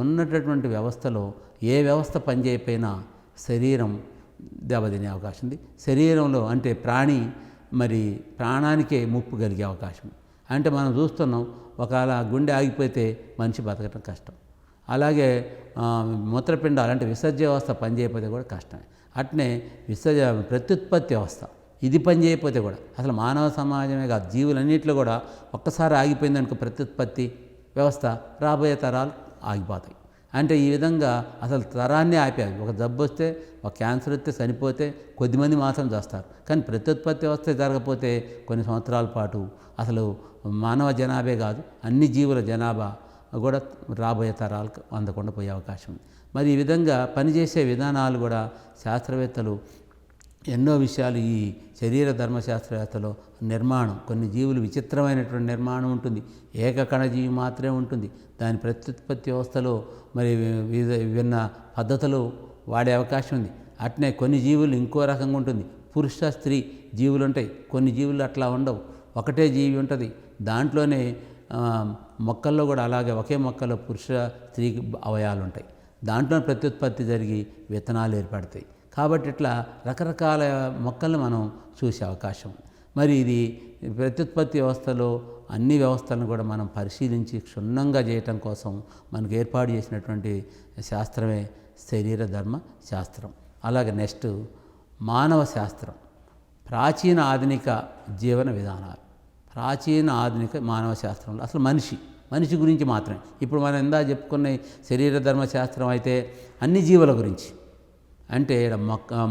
ఉన్నటువంటి వ్యవస్థలో ఏ వ్యవస్థ పనిచేయకపోయినా శరీరం దెబ్బతినే అవకాశం ఉంది. శరీరంలో అంటే ప్రాణి మరి ప్రాణానికే ముప్పు కలిగే అవకాశం. అంటే మనం చూస్తున్నాం, ఒకవేళ గుండె ఆగిపోతే మనిషి బతకటం కష్టం. అలాగే మూత్రపిండాలు అంటే విసర్జ వ్యవస్థ పనిచేయకపోతే కూడా కష్టమే. అట్నే ప్రత్యుత్పత్తి వ్యవస్థ ఇది పనిచేయకపోతే కూడా అసలు మానవ సమాజమే కాదు జీవులన్నింటిలో కూడా ఒక్కసారి ఆగిపోయిందనుకో ప్రత్యుత్పత్తి వ్యవస్థ, రాబోయే తరాలు ఆగిపోతాయి. అంటే ఈ విధంగా అసలు తరాన్ని ఆపారు. ఒక జబ్బు వస్తే, ఒక క్యాన్సర్ వస్తే చనిపోతే కొద్దిమంది మాత్రం చేస్తారు. కానీ ప్రత్యుత్పత్తి వ్యవస్థ జరగకపోతే కొన్ని సంవత్సరాల పాటు అసలు మానవ జనాభే కాదు అన్ని జీవుల జనాభా కూడా రాబోయే తరాలకు అందకుండా పోయే అవకాశం ఉంది. మరి ఈ విధంగా పనిచేసే విధానాలు కూడా శాస్త్రవేత్తలు ఎన్నో విషయాలు ఈ శరీర ధర్మశాస్త్రవేత్తలో నిర్మాణం, కొన్ని జీవులు విచిత్రమైనటువంటి నిర్మాణం ఉంటుంది, ఏకకణ జీవి మాత్రమే ఉంటుంది. దాని ప్రత్యుత్పత్తి వ్యవస్థలో మరి విభిన్న పద్ధతులు వాడే అవకాశం ఉంది. అట్నే కొన్ని జీవులు ఇంకో రకంగా ఉంటుంది, పురుష స్త్రీ జీవులు ఉంటాయి. కొన్ని జీవులు అట్లా ఉండవు, ఒకటే జీవి ఉంటుంది. దాంట్లోనే మొక్కల్లో కూడా అలాగే ఒకే మొక్కలో పురుష స్త్రీకి అవయాలు ఉంటాయి. దాంట్లో ప్రత్యుత్పత్తి జరిగి విత్తనాలు ఏర్పడతాయి. కాబట్టి ఇట్లా రకరకాల మొక్కలను మనం చూసే అవకాశం. మరి ఇది ప్రత్యుత్పత్తి వ్యవస్థలో అన్ని వ్యవస్థలను కూడా మనం పరిశీలించి క్షుణ్ణంగా చేయటం కోసం మనకు ఏర్పాటు చేసినటువంటి శాస్త్రమే శరీర ధర్మ శాస్త్రం. అలాగే నెక్స్ట్ మానవ శాస్త్రం, ప్రాచీన ఆధునిక జీవన విధానాలు. ప్రాచీన ఆధునిక మానవ శాస్త్రంలో అసలు మనిషి గురించి మాత్రమే. ఇప్పుడు మనం ఇందా చెప్పుకున్న శరీర ధర్మశాస్త్రం అయితే అన్ని జీవుల గురించి, అంటే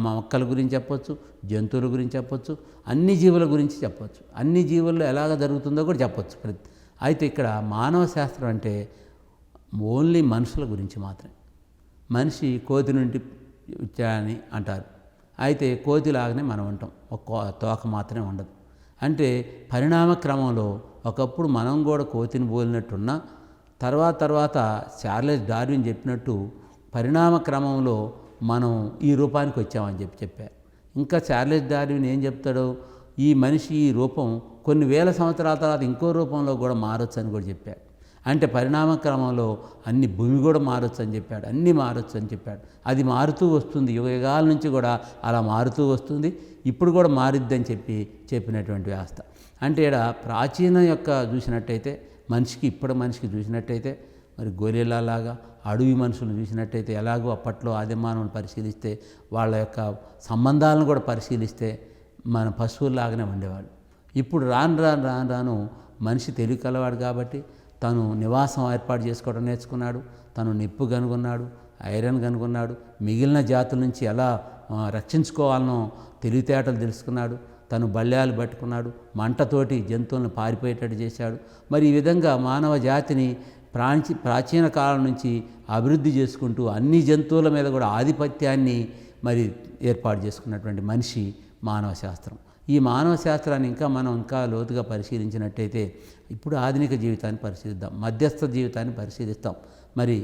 మొక్కల గురించి చెప్పొచ్చు, జంతువుల గురించి చెప్పొచ్చు, అన్ని జీవుల గురించి చెప్పొచ్చు, అన్ని జీవుల్లో ఎలాగ జరుగుతుందో కూడా చెప్పొచ్చు. అయితే ఇక్కడ మానవ శాస్త్రం అంటే ఓన్లీ మనుషుల గురించి మాత్రమే. మనిషి కోతి నుండి అని అంటారు, అయితే కోతిలాగానే మనం ఉంటాం, ఒక తోక మాత్రమే ఉండదు. అంటే పరిణామ క్రమంలో ఒకప్పుడు మనం కూడా కోతిని పోలినట్టున్నా తర్వాత చార్లెస్ డార్విన్ చెప్పినట్టు పరిణామ క్రమంలో మనం ఈ రూపానికి వచ్చామని చెప్పారు. ఇంకా చార్లెస్ డార్విన్ ఏం చెప్తాడో, ఈ మనిషి ఈ రూపం కొన్ని వేల సంవత్సరాల తర్వాత ఇంకో రూపంలో కూడా మారొచ్చు అని కూడా చెప్పాడు. అంటే పరిణామ క్రమంలో అన్ని భూమి కూడా మారొచ్చు అని చెప్పాడు, అన్నీ మారొచ్చు అని చెప్పాడు. అది మారుతూ వస్తుంది, యుగాల నుంచి కూడా అలా మారుతూ వస్తుంది, ఇప్పుడు కూడా మారిద్దని చెప్పినటువంటి వ్యవస్థ. అంటే ఇక్కడ ప్రాచీన యొక్క చూసినట్టయితే మనిషికి ఇప్పుడు మనిషికి చూసినట్టయితే మరి గొరిల్లాలాగా అడవి మనుషులను చూసినట్టయితే ఎలాగో అప్పట్లో ఆదిమానవులను పరిశీలిస్తే వాళ్ళ యొక్క సంబంధాలను కూడా పరిశీలిస్తే మన పశువుల్లాగానే ఉండేవాళ్ళు. ఇప్పుడు రాను మనిషి తెలివి కలవాడు కాబట్టి తను నివాసం ఏర్పాటు చేసుకోవడం నేర్చుకున్నాడు, తను నిప్పు కనుగొన్నాడు, ఐరన్ కనుగొన్నాడు, మిగిలిన జాతుల నుంచి ఎలా రక్షించుకోవాలనో తెలివితేటలు తెలుసుకున్నాడు, తను బల్యాలు పట్టుకున్నాడు, మంటతోటి జంతువులను పారిపోయేటట్టు చేశాడు. మరి ఈ విధంగా మానవ జాతిని ప్రాచీన కాలం నుంచి అభివృద్ధి చేసుకుంటూ అన్ని జంతువుల మీద కూడా ఆధిపత్యాన్ని మరి ఏర్పాటు చేసుకున్నటువంటి మనిషి మానవ శాస్త్రం. ఈ మానవ శాస్త్రాన్ని మనం ఇంకా లోతుగా పరిశీలించినట్టయితే ఇప్పుడు ఆధునిక జీవితాన్ని పరిశీలిద్దాం, మధ్యస్థ జీవితాన్ని పరిశీలిస్తాం. మరి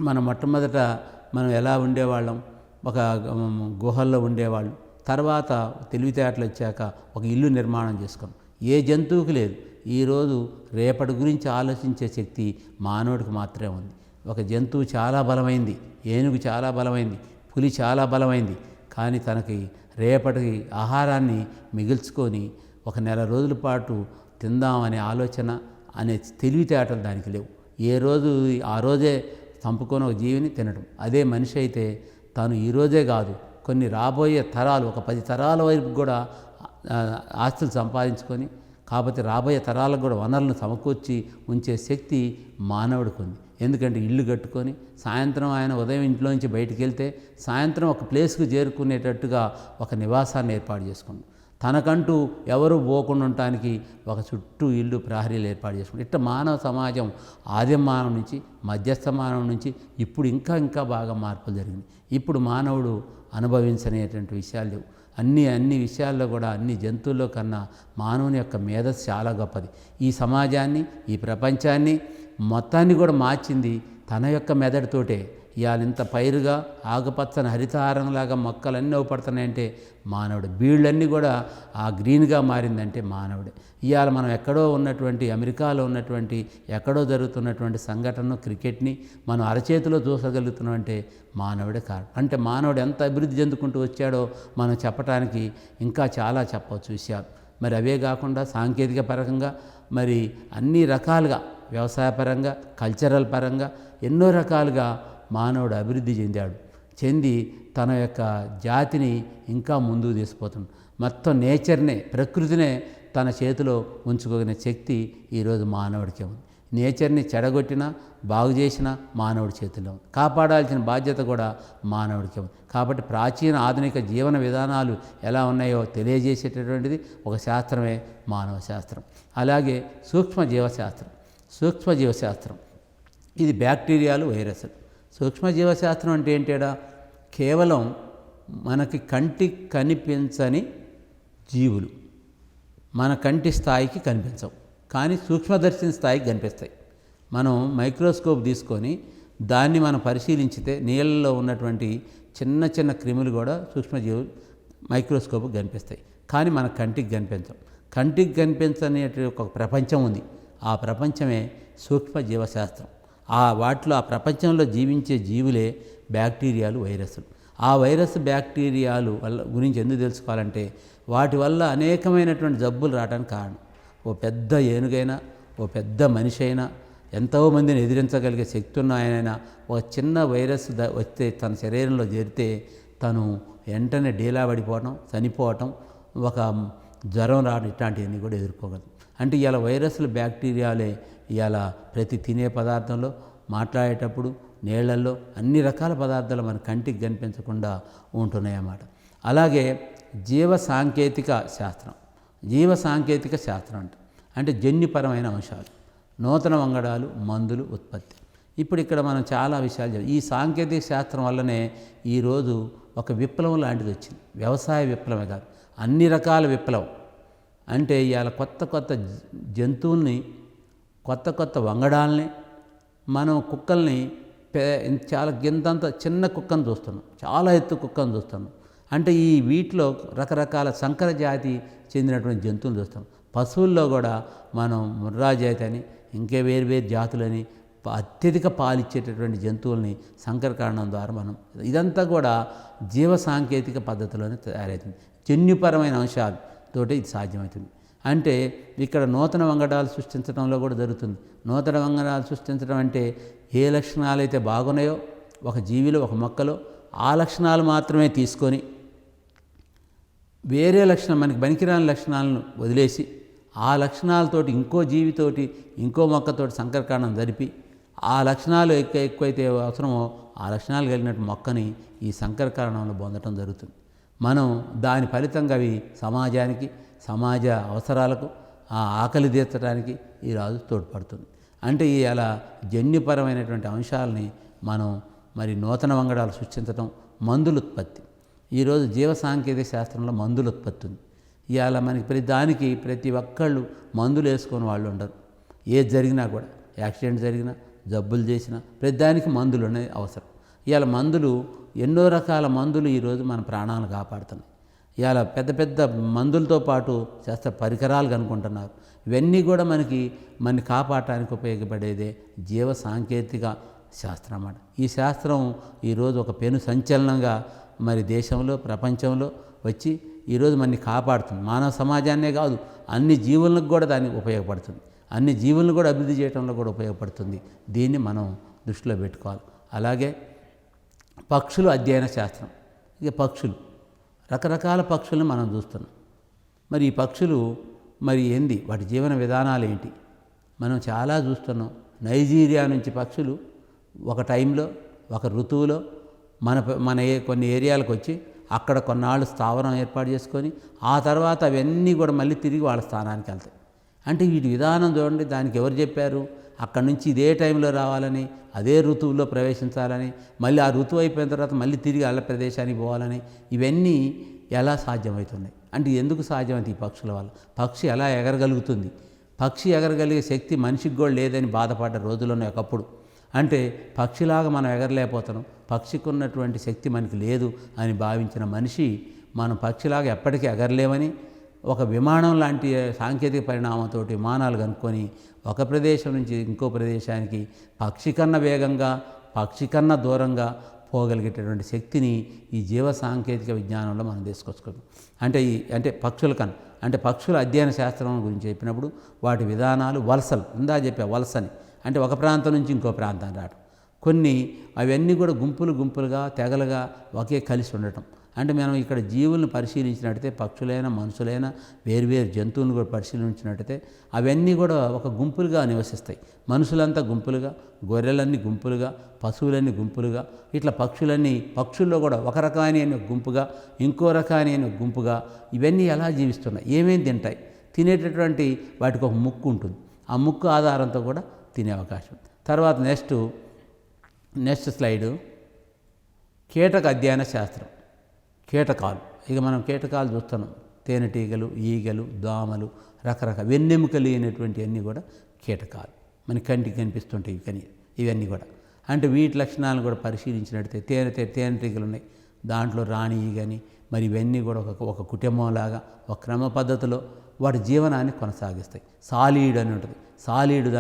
మనం మొట్టమొదట మనం ఎలా ఉండేవాళ్ళం, ఒక గుహల్లో ఉండేవాళ్ళు, తర్వాత తెలివితేటలు వచ్చాక ఒక ఇల్లు నిర్మాణం చేసుకున్నాం. ఏ జంతువుకి లేదు. ఈరోజు రేపటి గురించి ఆలోచించే శక్తి మానవుడికి మాత్రమే ఉంది. ఒక జంతువు చాలా బలమైంది, ఏనుగు చాలా బలమైంది, పులి చాలా బలమైంది, కానీ తనకి రేపటికి ఆహారాన్ని మిగిల్చుకొని ఒక నెల రోజుల పాటు తిందామనే ఆలోచన అనే తెలివితేటలు దానికి లేవు. ఏ రోజు ఆ రోజే చంపుకొని ఒక జీవిని తినడం. అదే మనిషి అయితే తాను ఈరోజే కాదు, కొన్ని రాబోయే తరాలు, ఒక 10 తరాల వైపు కూడా ఆస్తులు సంపాదించుకొని, కాకపోతే రాబోయే తరాలకు కూడా వనరులను సమకూర్చి ఉంచే శక్తి మానవుడికి ఉంది. ఎందుకంటే ఇల్లు కట్టుకొని సాయంత్రం ఆయన ఉదయం ఇంట్లో నుంచి బయటికి వెళ్తే సాయంత్రం ఒక ప్లేస్కు చేరుకునేటట్టుగా ఒక నివాసాన్ని ఏర్పాటు చేసుకున్నాడు. తనకంటూ ఎవరు పోకుండా ఉండటానికి ఒక చుట్టూ ఇల్లు ప్రహరీలు ఏర్పాటు చేసుకున్నాడు. ఇట్లా మానవ సమాజం ఆదిమ మానవం నుంచి మధ్యస్థ మానవం నుంచి ఇప్పుడు ఇంకా బాగా మార్పులు జరిగింది. ఇప్పుడు మానవుడు అనుభవించనేటువంటి విషయాలు లేవు. అన్ని విషయాల్లో కూడా అన్ని జంతువుల్లో కన్నా మానవుని యొక్క మేధస్సు చాలా గొప్పది. ఈ సమాజాన్ని, ఈ ప్రపంచాన్ని మొత్తాన్ని కూడా మార్చింది తన యొక్క మెదడుతోటే. ఇవాళ ఇంత పైరుగా ఆకుపచ్చని హరితహారంలాగా మొక్కలన్నీ అవపడుతున్నాయంటే మానవుడు. బీళ్ళన్నీ కూడా ఆ గ్రీన్గా మారిందంటే మానవుడే. ఇవాళ మనం ఎక్కడో ఉన్నటువంటి అమెరికాలో ఉన్నటువంటి ఎక్కడో జరుగుతున్నటువంటి సంఘటనను, క్రికెట్ని మనం అరచేతిలో చూసగలుగుతున్నామంటే మానవుడే కారణం. అంటే మానవుడు ఎంత అభివృద్ధి చెందుకుంటూ వచ్చాడో మనం చెప్పడానికి ఇంకా చాలా చెప్పవచ్చు విషయాలు. మరి అవే కాకుండా సాంకేతిక పరంగా మరి అన్ని రకాలుగా వ్యవసాయపరంగా, కల్చరల్ పరంగా ఎన్నో రకాలుగా మానవుడు అభివృద్ధి చెంది తన యొక్క జాతిని ఇంకా ముందుకు తీసుకుపోతున్నాడు. మొత్తం నేచర్నే, ప్రకృతినే తన చేతిలో ఉంచుకోగలిగిన శక్తి ఈరోజు మానవుడికే ఉంది. నేచర్ని చెడగొట్టినా బాగు చేసినా మానవుడి చేతిలో ఉంది. కాపాడాల్సిన బాధ్యత కూడా మానవుడికే ఉంది. కాబట్టి ప్రాచీన ఆధునిక జీవన విధానాలు ఎలా ఉన్నాయో తెలియజేసేటటువంటిది ఒక శాస్త్రమే మానవ శాస్త్రం. అలాగే సూక్ష్మజీవశాస్త్రం ఇది బ్యాక్టీరియాలు, వైరస్లు. సూక్ష్మజీవశాస్త్రం అంటే ఏంటేడా? కేవలం మనకి కంటికి కనిపించని జీవులు మన కంటి స్థాయికి కనిపించవు, కానీ సూక్ష్మదర్శిని స్థాయికి కనిపిస్తాయి. మనం మైక్రోస్కోప్ తీసుకొని దాన్ని మనం పరిశీలించితే నీళ్ళలో ఉన్నటువంటి చిన్న క్రిములు కూడా సూక్ష్మజీవులు మైక్రోస్కోప్కి కనిపిస్తాయి, కానీ మన కంటికి కనిపించవు. కంటికి కనిపించనే ఒక ప్రపంచం ఉంది. ఆ ప్రపంచమే సూక్ష్మజీవశాస్త్రం. వాటిలో ఆ ప్రపంచంలో జీవించే జీవులే బ్యాక్టీరియాలు, వైరస్లు. ఆ వైరస్ బ్యాక్టీరియాలు గురించి ఎందుకు తెలుసుకోవాలంటే వాటి వల్ల అనేకమైనటువంటి జబ్బులు రావడానికి కారణం. ఓ పెద్ద ఏనుగైనా, ఓ పెద్ద మనిషి అయినా, ఎంతోమందిని ఎదిరించగలిగే శక్తి ఉన్న ఆయనైనా ఒక చిన్న వైరస్ వస్తే తన శరీరంలో చేరితే తను వెంటనే డీలా పడిపోవటం, చనిపోవటం, ఒక జ్వరం రావడం ఇట్లాంటివన్నీ కూడా ఎదుర్కోగలదు. అంటే ఇవాళ వైరస్లు, బ్యాక్టీరియాలే ఇవాళ ప్రతి తినే పదార్థంలో, మాట్లాడేటప్పుడు, నీళ్లలో అన్ని రకాల పదార్థాలు మన కంటికి కనిపించకుండా ఉంటున్నాయన్నమాట. అలాగే జీవ సాంకేతిక శాస్త్రం అంటే జన్యుపరమైన అంశాలు, నూతన వంగడాలు, మందులు ఉత్పత్తి. ఇప్పుడు ఇక్కడ మనం చాలా విషయాలు ఈ సాంకేతిక శాస్త్రం వల్లనే ఈరోజు ఒక విప్లవం లాంటిది వచ్చింది. వ్యవసాయ విప్లవమే కాదు, అన్ని రకాల విప్లవం. అంటే ఇవాళ కొత్త జంతువుల్ని, కొత్త వంగడాలని, మనం కుక్కల్ని చాలా గింతంత చిన్న కుక్కను చూస్తున్నాం, చాలా ఎత్తు కుక్కను చూస్తున్నాం. అంటే వీటిలో రకరకాల సంకర జాతి చెందినటువంటి జంతువులు చూస్తాం. పశువుల్లో కూడా మనం ముర్రా జాతి అని, వేరు జాతులని, అత్యధిక పాలిచ్చేటటువంటి జంతువుల్ని సంకరకరణం ద్వారా మనం, ఇదంతా కూడా జీవ సాంకేతిక పద్ధతిలోనే తయారవుతుంది. జన్యుపరమైన అంశాలతోటి ఇది సాధ్యమవుతుంది. అంటే ఇక్కడ నూతన వంగడాలు సృష్టించడంలో కూడా జరుగుతుంది. నూతన వంగడాలు సృష్టించడం అంటే ఏ లక్షణాలు అయితే బాగున్నాయో ఒక జీవిలో, ఒక మొక్కలో, ఆ లక్షణాలు మాత్రమే తీసుకొని వేరే లక్షణం, మనకి పనికిరాని లక్షణాలను వదిలేసి ఆ లక్షణాలతోటి ఇంకో జీవితోటి, ఇంకో మొక్కతోటి సంకరకరణం జరిపి ఆ లక్షణాలు ఎక్కువైతే అవసరమో ఆ లక్షణాలు కలిగినట్టు మొక్కని ఈ సంకరకరణంలో పొందటం జరుగుతుంది. మనం దాని ఫలితంగా అవి సమాజానికి, సమాజ అవసరాలకు, ఆ ఆకలి తీర్చడానికి ఈ రాజు తోడ్పడుతుంది. అంటే అలా జన్యుపరమైనటువంటి అంశాలని మనం మరి నూతన వంగడాలు సృష్టించడం, మందుల ఉత్పత్తి. ఈరోజు జీవ సాంకేతిక శాస్త్రంలో మందుల ఉత్పత్తి ఉంది. ఇవాళ మనకి ప్రతి ఒక్కళ్ళు మందులు వేసుకొని వాళ్ళు ఉండరు. ఏది జరిగినా కూడా, యాక్సిడెంట్ జరిగినా, జబ్బులు చేసినా ప్రతి దానికి మందులు అనేది అవసరం. ఇవాళ మందులు, ఎన్నో రకాల మందులు ఈరోజు మన ప్రాణాలను కాపాడుతున్నాయి. ఇవాళ పెద్ద మందులతో పాటు శాస్త్ర పరికరాలు కనుక్కుంటున్నారు. ఇవన్నీ కూడా మనని కాపాడటానికి ఉపయోగపడేదే జీవ సాంకేతిక శాస్త్రం అన్నమాట. ఈ శాస్త్రం ఈరోజు ఒక పెను సంచలనంగా మరి దేశంలో ప్రపంచంలో వచ్చి ఈరోజు మనని కాపాడుతుంది. మానవ సమాజాన్నే కాదు, అన్ని జీవులకు కూడా దానికి ఉపయోగపడుతుంది. అన్ని జీవులను కూడా అభివృద్ధి చేయడంలో కూడా ఉపయోగపడుతుంది. దీన్ని మనం దృష్టిలో పెట్టుకోవాలి. అలాగే పక్షులు అధ్యయన శాస్త్రం. ఇక పక్షులు, రకరకాల పక్షులను మనం చూస్తున్నాం. మరి ఈ పక్షులు మరి ఏంది, వాటి జీవన విధానాలు ఏంటి మనం చాలా చూస్తున్నాం. నైజీరియా నుంచి పక్షులు ఒక టైంలో, ఒక ఋతువులో మన కొన్ని ఏరియాలకు వచ్చి అక్కడ కొన్నాళ్ళు స్థావరం ఏర్పాటు చేసుకొని ఆ తర్వాత అవన్నీ కూడా మళ్ళీ తిరిగి వాళ్ళ స్థానానికి వెళ్తాయి. అంటే వీటి విధానం చూడండి. దానికి ఎవరు చెప్పారు? అక్కడి నుంచి ఇదే టైంలో రావాలని, అదే ఋతువులో ప్రవేశించాలని, మళ్ళీ ఆ ఋతువు అయిపోయిన తర్వాత మళ్ళీ తిరిగి వాళ్ళ ప్రదేశానికి పోవాలని, ఇవన్నీ ఎలా సాధ్యమవుతున్నాయి? అంటే ఎందుకు సాధ్యమైంది? ఈ పక్షుల వల్ల. పక్షి ఎలా ఎగరగలుగుతుంది? పక్షి ఎగరగలిగే శక్తి మనిషికి కూడా లేదని బాధపడ్డ రోజుల్లోనే ఒకప్పుడు. అంటే పక్షిలాగా మనం ఎగరలేకపోతున్నాం, పక్షికి ఉన్నటువంటి శక్తి మనకి లేదు అని భావించిన మనిషి మనం పక్షిలాగా ఎప్పటికీ ఎగరలేమని ఒక విమానం లాంటి సాంకేతిక పరిణామంతో విమానాలు కనుక్కొని ఒక ప్రదేశం నుంచి ఇంకో ప్రదేశానికి పక్షి కన్నా వేగంగా, పక్షి కన్నా దూరంగా పోగలిగేటటువంటి శక్తిని ఈ జీవ సాంకేతిక విజ్ఞానంలో మనం తీసుకొచ్చుకోవడం. అంటే పక్షుల కన్నా, అంటే పక్షుల అధ్యయన శాస్త్రం గురించి చెప్పినప్పుడు వాటి విధానాలు, వలసలు, ఇందా చెప్పా వలసని, అంటే ఒక ప్రాంతం నుంచి ఇంకో ప్రాంతానికి రావడం. కొన్ని అవన్నీ కూడా గుంపులుగా తెగలుగా ఒకే కలిసి ఉండటం. అంటే మనం ఇక్కడ జీవులను పరిశీలించినట్టయితే, పక్షులైనా మనుషులైనా వేరువేరు జంతువులను కూడా పరిశీలించినట్టయితే అవన్నీ కూడా ఒక గుంపులుగా నివసిస్తాయి. మనుషులంతా గుంపులుగా, గొర్రెలన్నీ గుంపులుగా, పశువులన్నీ గుంపులుగా, ఇట్లా పక్షుల్లో కూడా ఒక రకాన్ని గుంపుగా, ఇంకో రకాన్ని గుంపుగా ఇవన్నీ ఎలా జీవిస్తున్నాయి, ఏమేమి తింటాయి, తినేటటువంటి వాటికి ఒక ముక్కు ఉంటుంది. ఆ ముక్కు ఆధారంతో కూడా తినే అవకాశం. తర్వాత నెక్స్ట్ స్లైడు కీటక అధ్యయన శాస్త్రం. కీటకాలు, ఇక మనం కీటకాలు చూస్తున్నాం. తేనెటీగలు, ఈగలు, దోమలు, రకరకాల వెన్నెముకలు అయినటువంటి అన్నీ కూడా కీటకాలు మనకి కంటికి కనిపిస్తుంటాయి. కానీ ఇవన్నీ కూడా అంటే వీటి లక్షణాలను కూడా పరిశీలించినట్టయితే తేనెటీగలు ఉన్నాయి, దాంట్లో రాణి ఈగని, మరి ఇవన్నీ కూడా ఒక కుటుంబంలాగా ఒక క్రమ పద్ధతిలో వాటి జీవనాన్ని కొనసాగిస్తాయి. సాలీడు అని ఉంటుంది. సాలీడు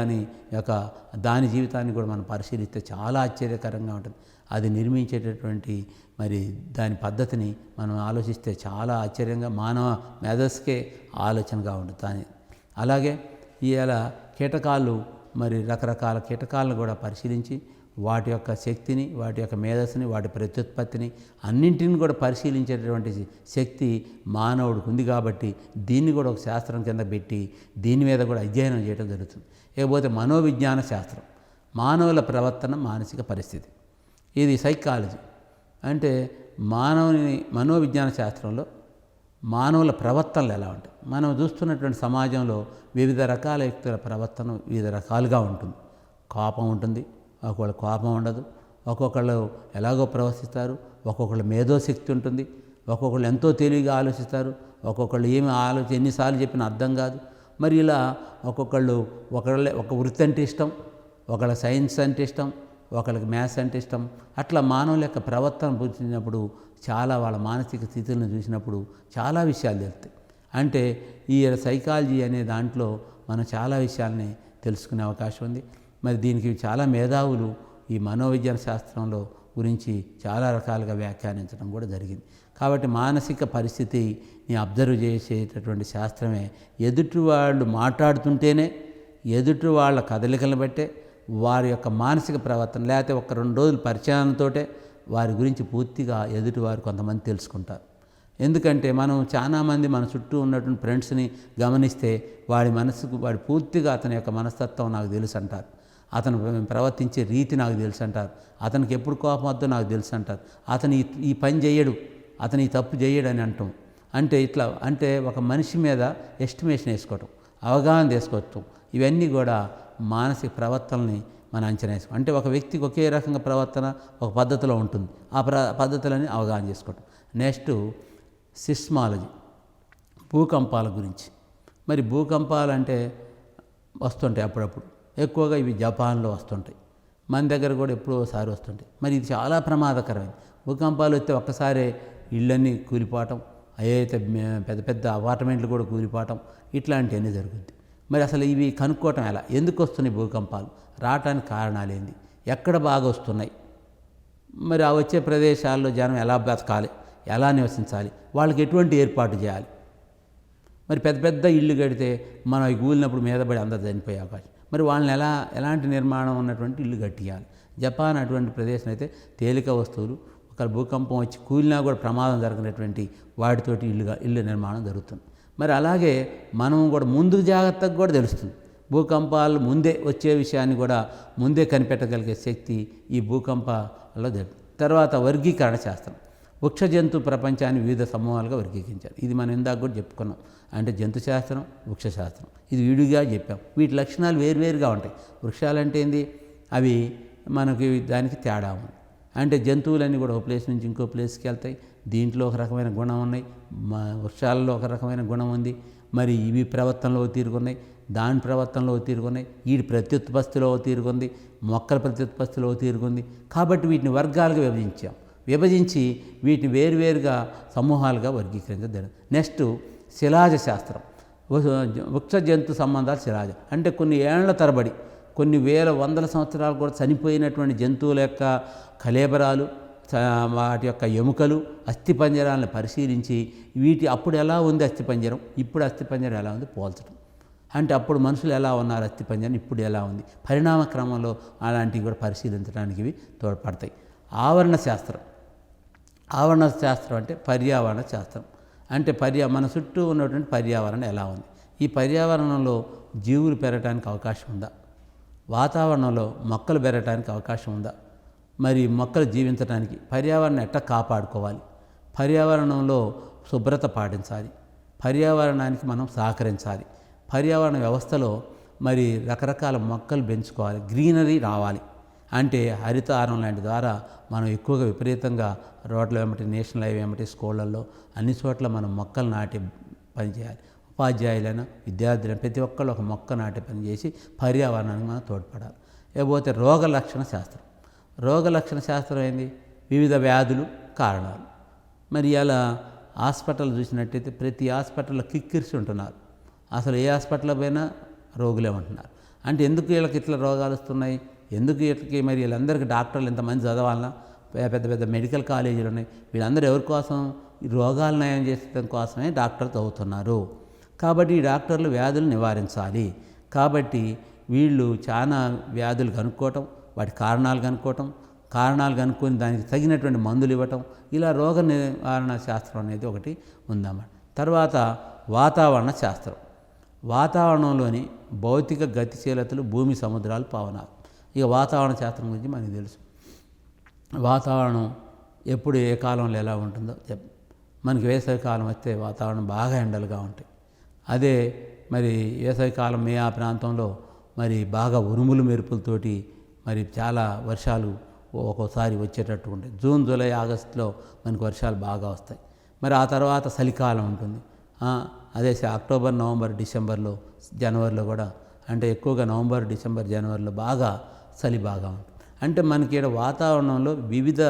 దాని జీవితాన్ని కూడా మనం పరిశీలిస్తే చాలా ఆశ్చర్యకరంగా ఉంటుంది. అది నిర్మించేటటువంటి మరి దాని పద్ధతిని మనం ఆలోచిస్తే చాలా ఆశ్చర్యంగా, మానవ మేధస్సుకే ఆలోచనగా ఉంటుంది. అలాగే ఇవాళ కీటకాలు, మరి రకరకాల కీటకాలను కూడా పరిశీలించి వాటి యొక్క శక్తిని, వాటి యొక్క మేధస్సుని, వాటి ప్రత్యుత్పత్తిని అన్నింటిని కూడా పరిశీలించేటటువంటి శక్తి మానవుడికి ఉంది. కాబట్టి దీన్ని కూడా ఒక శాస్త్రం కింద పెట్టి దీని మీద కూడా అధ్యయనం చేయడం జరుగుతుంది. ఇకపోతే మనోవిజ్ఞాన శాస్త్రం, మానవుల ప్రవర్తన, మానసిక పరిస్థితి. ఇది సైకాలజీ. అంటే మనోవిజ్ఞాన శాస్త్రంలో మానవుల ప్రవర్తనలు ఎలా ఉంటాయి. మనం చూస్తున్నటువంటి సమాజంలో వివిధ రకాల వ్యక్తుల ప్రవర్తన వివిధ రకాలుగా ఉంటుంది. కోపం ఉంటుంది, ఒక్కొక్కళ్ళు కోపం ఉండదు, ఒక్కొక్కళ్ళు ఎలాగో ప్రవర్తిస్తారు, ఒక్కొక్కళ్ళు మేధోశక్తి ఉంటుంది, ఒక్కొక్కళ్ళు ఎంతో తెలివిగా ఆలోచిస్తారు, ఒక్కొక్కళ్ళు ఎన్నిసార్లు చెప్పినా అర్థం కాదు. మరి ఇలా ఒక వృత్తి అంటే ఇష్టం, ఒకళ్ళ సైన్స్ అంటే ఇష్టం, ఒకళ్ళకి మ్యాథ్స్ అంటే ఇష్టం. అట్లా మానవుల యొక్క ప్రవర్తన చూసినప్పుడు, చాలా వాళ్ళ మానసిక స్థితులను చూసినప్పుడు చాలా విషయాలు తెలుస్తాయి. అంటే ఈ సైకాలజీ అనే దాంట్లో మనం చాలా విషయాల్ని తెలుసుకునే అవకాశం ఉంది. మరి దీనికి చాలా మేధావులు ఈ మనోవిజ్ఞాన శాస్త్రంలో గురించి చాలా రకాలుగా వ్యాఖ్యానించడం కూడా జరిగింది. కాబట్టి మానసిక పరిస్థితిని అబ్జర్వ్ చేసేటటువంటి శాస్త్రమే ఎదుటి వాళ్ళు మాట్లాడుతుంటేనే, ఎదుటి వాళ్ళ కదలికలను బట్టే వారి యొక్క మానసిక ప్రవర్తన, లేకపోతే ఒక 2 రోజుల పరిచయంతో వారి గురించి పూర్తిగా ఎదుటివారు కొంతమంది తెలుసుకుంటారు. ఎందుకంటే మనం చాలామంది మన చుట్టూ ఉన్నటువంటి ఫ్రెండ్స్ని గమనిస్తే వాడి పూర్తిగా అతని యొక్క మనస్తత్వం నాకు తెలుసు అంటారు, అతను ప్రవర్తించే రీతి నాకు తెలుసు అంటారు, అతనికి ఎప్పుడు కోపం వద్దో నాకు తెలుసు అంటారు, అతను ఈ పని చేయడు, అతను ఈ తప్పు చేయడు అని అంటాం. అంటే ఒక మనిషి మీద ఎస్టిమేషన్ వేసుకోవటం, అవగాహన చేసుకోవటం, ఇవన్నీ కూడా మానసిక ప్రవర్తనని మనం అంచనా వేసుకోవడం. అంటే ఒక వ్యక్తికి ఒకే రకంగా ప్రవర్తన ఒక పద్ధతిలో ఉంటుంది, ఆ పద్ధతులని అవగాహన చేసుకోవటం. నెక్స్ట్ సిస్మాలజీ, భూకంపాల గురించి. మరి భూకంపాలు అంటే వస్తుంటాయి అప్పుడప్పుడు, ఎక్కువగా ఇవి జపాన్లో వస్తుంటాయి, మన దగ్గర కూడా ఎప్పుడో ఒకసారి వస్తుంటాయి. మరి ఇది చాలా ప్రమాదకరమైనది. భూకంపాలు వస్తే ఒక్కసారే ఇళ్ళన్నీ కూలిపోవటం, అయితే పెద్ద పెద్ద అపార్ట్మెంట్లు కూడా కూలిపోవటం, ఇట్లాంటివన్నీ జరుగుద్ది. మరి అసలు ఇవి కనుక్కోవటం ఎలా, ఎందుకు వస్తున్నాయి భూకంపాలు, రావటానికి కారణాలు ఏంది, ఎక్కడ బాగా వస్తున్నాయి, మరి ఆ వచ్చే ప్రదేశాల్లో జనం ఎలా బ్రతకాలి, ఎలా నివసించాలి, వాళ్ళకి ఎటువంటి ఏర్పాటు చేయాలి. మరి పెద్ద పెద్ద ఇళ్ళు కడితే మనం అవి కూలినప్పుడు మీద పడి అందరు చనిపోయే అవకాశం. మరి వాళ్ళని ఎలాంటి నిర్మాణం ఉన్నటువంటి ఇల్లు కట్టియాలి. జపాన్ అటువంటి ప్రదేశం అయితే తేలిక వస్తువులు, ఒక భూకంపం వచ్చి కూలినా కూడా ప్రమాదం జరగనటువంటి వాటితోటి ఇల్లు నిర్మాణం జరుగుతుంది. మరి అలాగే మనం కూడా ముందు జాగ్రత్తగా కూడా తెలుస్తుంది. భూకంపాలు ముందే వచ్చే విషయాన్ని కూడా ముందే కనిపెట్టగలిగే శక్తి ఈ భూకంపాల్లో జరుగుతుంది. తర్వాత వర్గీకరణ శాస్త్రం. వృక్ష జంతు ప్రపంచాన్ని వివిధ సమూహాలుగా వర్గీకరించారు. ఇది మనం ఇందాక కూడా చెప్పుకున్నాం. అంటే జంతు శాస్త్రం, వృక్ష శాస్త్రం ఇది విడిగా చెప్పాం. వీటి లక్షణాలు వేరువేరుగా ఉంటాయి. వృక్షాలంటే ఏంది, అవి మనకి దానికి తేడా ఉంది. అంటే జంతువులన్నీ కూడా ఒక ప్లేస్ నుంచి ఇంకో ప్లేస్కి వెళ్తాయి. దీంట్లో ఒక రకమైన గుణం ఉన్నాయి, వృక్షాలలో ఒక రకమైన గుణం ఉంది. మరి ఇవి ప్రవర్తనలో తీరుగున్నాయి, దాని ప్రవర్తనలో తీరుగున్నాయి, వీటి ప్రత్యుత్పత్తిలో తీరుగుంది, మొక్కల ప్రత్యుత్పత్తిలో తీరుగుంది. కాబట్టి వీటిని వర్గాలుగా విభజించి వీటిని వేరువేరుగా సమూహాలుగా వర్గీకరించడం. నెక్స్ట్ శిలాజ శాస్త్రం. వృక్ష జంతు సంబంధాలు శిలాజ అంటే కొన్ని ఏళ్ల తరబడి, కొన్ని వేల వందల సంవత్సరాలు కూడా చనిపోయినటువంటి జంతువుల యొక్క కళేబరాలు, వాటి యొక్క ఎముకలు, అస్థిపంజరాలను పరిశీలించి వీటి అప్పుడు ఎలా ఉంది అస్థిపంజరం, ఇప్పుడు అస్థిపంజరం ఎలా ఉంది పోల్చడం. అంటే అప్పుడు మనుషులు ఎలా ఉన్నారు, అస్థిపంజరం ఇప్పుడు ఎలా ఉంది, పరిణామ క్రమంలో అలాంటివి కూడా పరిశీలించడానికి ఇవి తోడ్పడతాయి. ఆవరణ శాస్త్రం. ఆవరణ శాస్త్రం అంటే పర్యావరణ శాస్త్రం. అంటే మన చుట్టూ ఉన్నటువంటి పర్యావరణం ఎలా ఉంది, ఈ పర్యావరణంలో జీవులు పెరగడానికి అవకాశం ఉందా, వాతావరణంలో మొక్కలు పెరగడానికి అవకాశం ఉందా, మరి మొక్కలు జీవించడానికి పర్యావరణం ఎట్లా కాపాడుకోవాలి, పర్యావరణంలో శుభ్రత పాటించాలి, పర్యావరణానికి మనం సహకరించాలి, పర్యావరణ వ్యవస్థలో మరి రకరకాల మొక్కలు పెంచుకోవాలి, గ్రీనరీ రావాలి. అంటే హరితహారం లాంటి ద్వారా మనం ఎక్కువగా విపరీతంగా రోడ్ల వెంబటి, నేషనల్ హైవే వెంబటి, స్కూళ్ళల్లో అన్ని చోట్ల మనం మొక్కలు నాటి పని చేయాలి. ఉపాధ్యాయులైన, విద్యార్థులైన ప్రతి ఒక్కళ్ళు ఒక మొక్క నాటి పని చేసి పర్యావరణానికి మనం తోడ్పడాలి. లేకపోతే రోగ లక్షణ శాస్త్రం. రోగ లక్షణ శాస్త్రం ఏంది, వివిధ వ్యాధులు, కారణాలు. మరి అలా హాస్పిటల్ చూసినట్టయితే ప్రతి హాస్పిటల్లో కిక్కిరిసి ఉంటున్నారు. అసలు ఏ హాస్పిటల్లో పోయినా రోగులే ఉంటున్నారు. అంటే ఎందుకు వీళ్ళకి ఇట్లా రోగాలు వస్తున్నాయి, ఎందుకు వీళ్ళకి, మరి వీళ్ళందరికీ డాక్టర్లు ఎంతమంది చదవాలన్నా, పెద్ద పెద్ద మెడికల్ కాలేజీలు ఉన్నాయి. వీళ్ళందరూ ఎవరి కోసం, ఈ రోగాలు నయం చేసడం కోసమే డాక్టర్లు చదువుతున్నారు. కాబట్టి ఈ డాక్టర్లు వ్యాధులు నివారించాలి. కాబట్టి వీళ్ళు చాలా వ్యాధులు కనుక్కోవటం, వాటి కారణాలు కనుక్కొని దానికి తగినటువంటి మందులు ఇవ్వటం, ఇలా రోగ నివారణ శాస్త్రం అనేది ఒకటి ఉందన్నమాట. తర్వాత వాతావరణ శాస్త్రం. వాతావరణంలోని భౌతిక గతిశీలతలు, భూమి, సముద్రాలు, పవనాలు. ఇక వాతావరణ శాస్త్రం గురించి మనకు తెలుసు. వాతావరణం ఎప్పుడు ఏ కాలంలో ఎలా ఉంటుందో మనకి వేసవి కాలం వస్తే వాతావరణం బాగా ఎండలుగా ఉంటాయి. అదే మరి వేసవి కాలం మే ఆ ప్రాంతంలో మరి బాగా ఉరుములు మెరుపులతోటి మరి చాలా వర్షాలు ఒక్కోసారి వచ్చేటట్టు ఉంటాయి. జూన్, జూలై, ఆగస్టులో మనకు వర్షాలు బాగా వస్తాయి. మరి ఆ తర్వాత చలికాలం ఉంటుంది. అదే అక్టోబర్, నవంబర్, డిసెంబర్లో, జనవరిలో కూడా, అంటే ఎక్కువగా నవంబర్, డిసెంబర్, జనవరిలో బాగా చలి బాగా ఉంటుంది. అంటే మనకి ఇక్కడ వాతావరణంలో వివిధ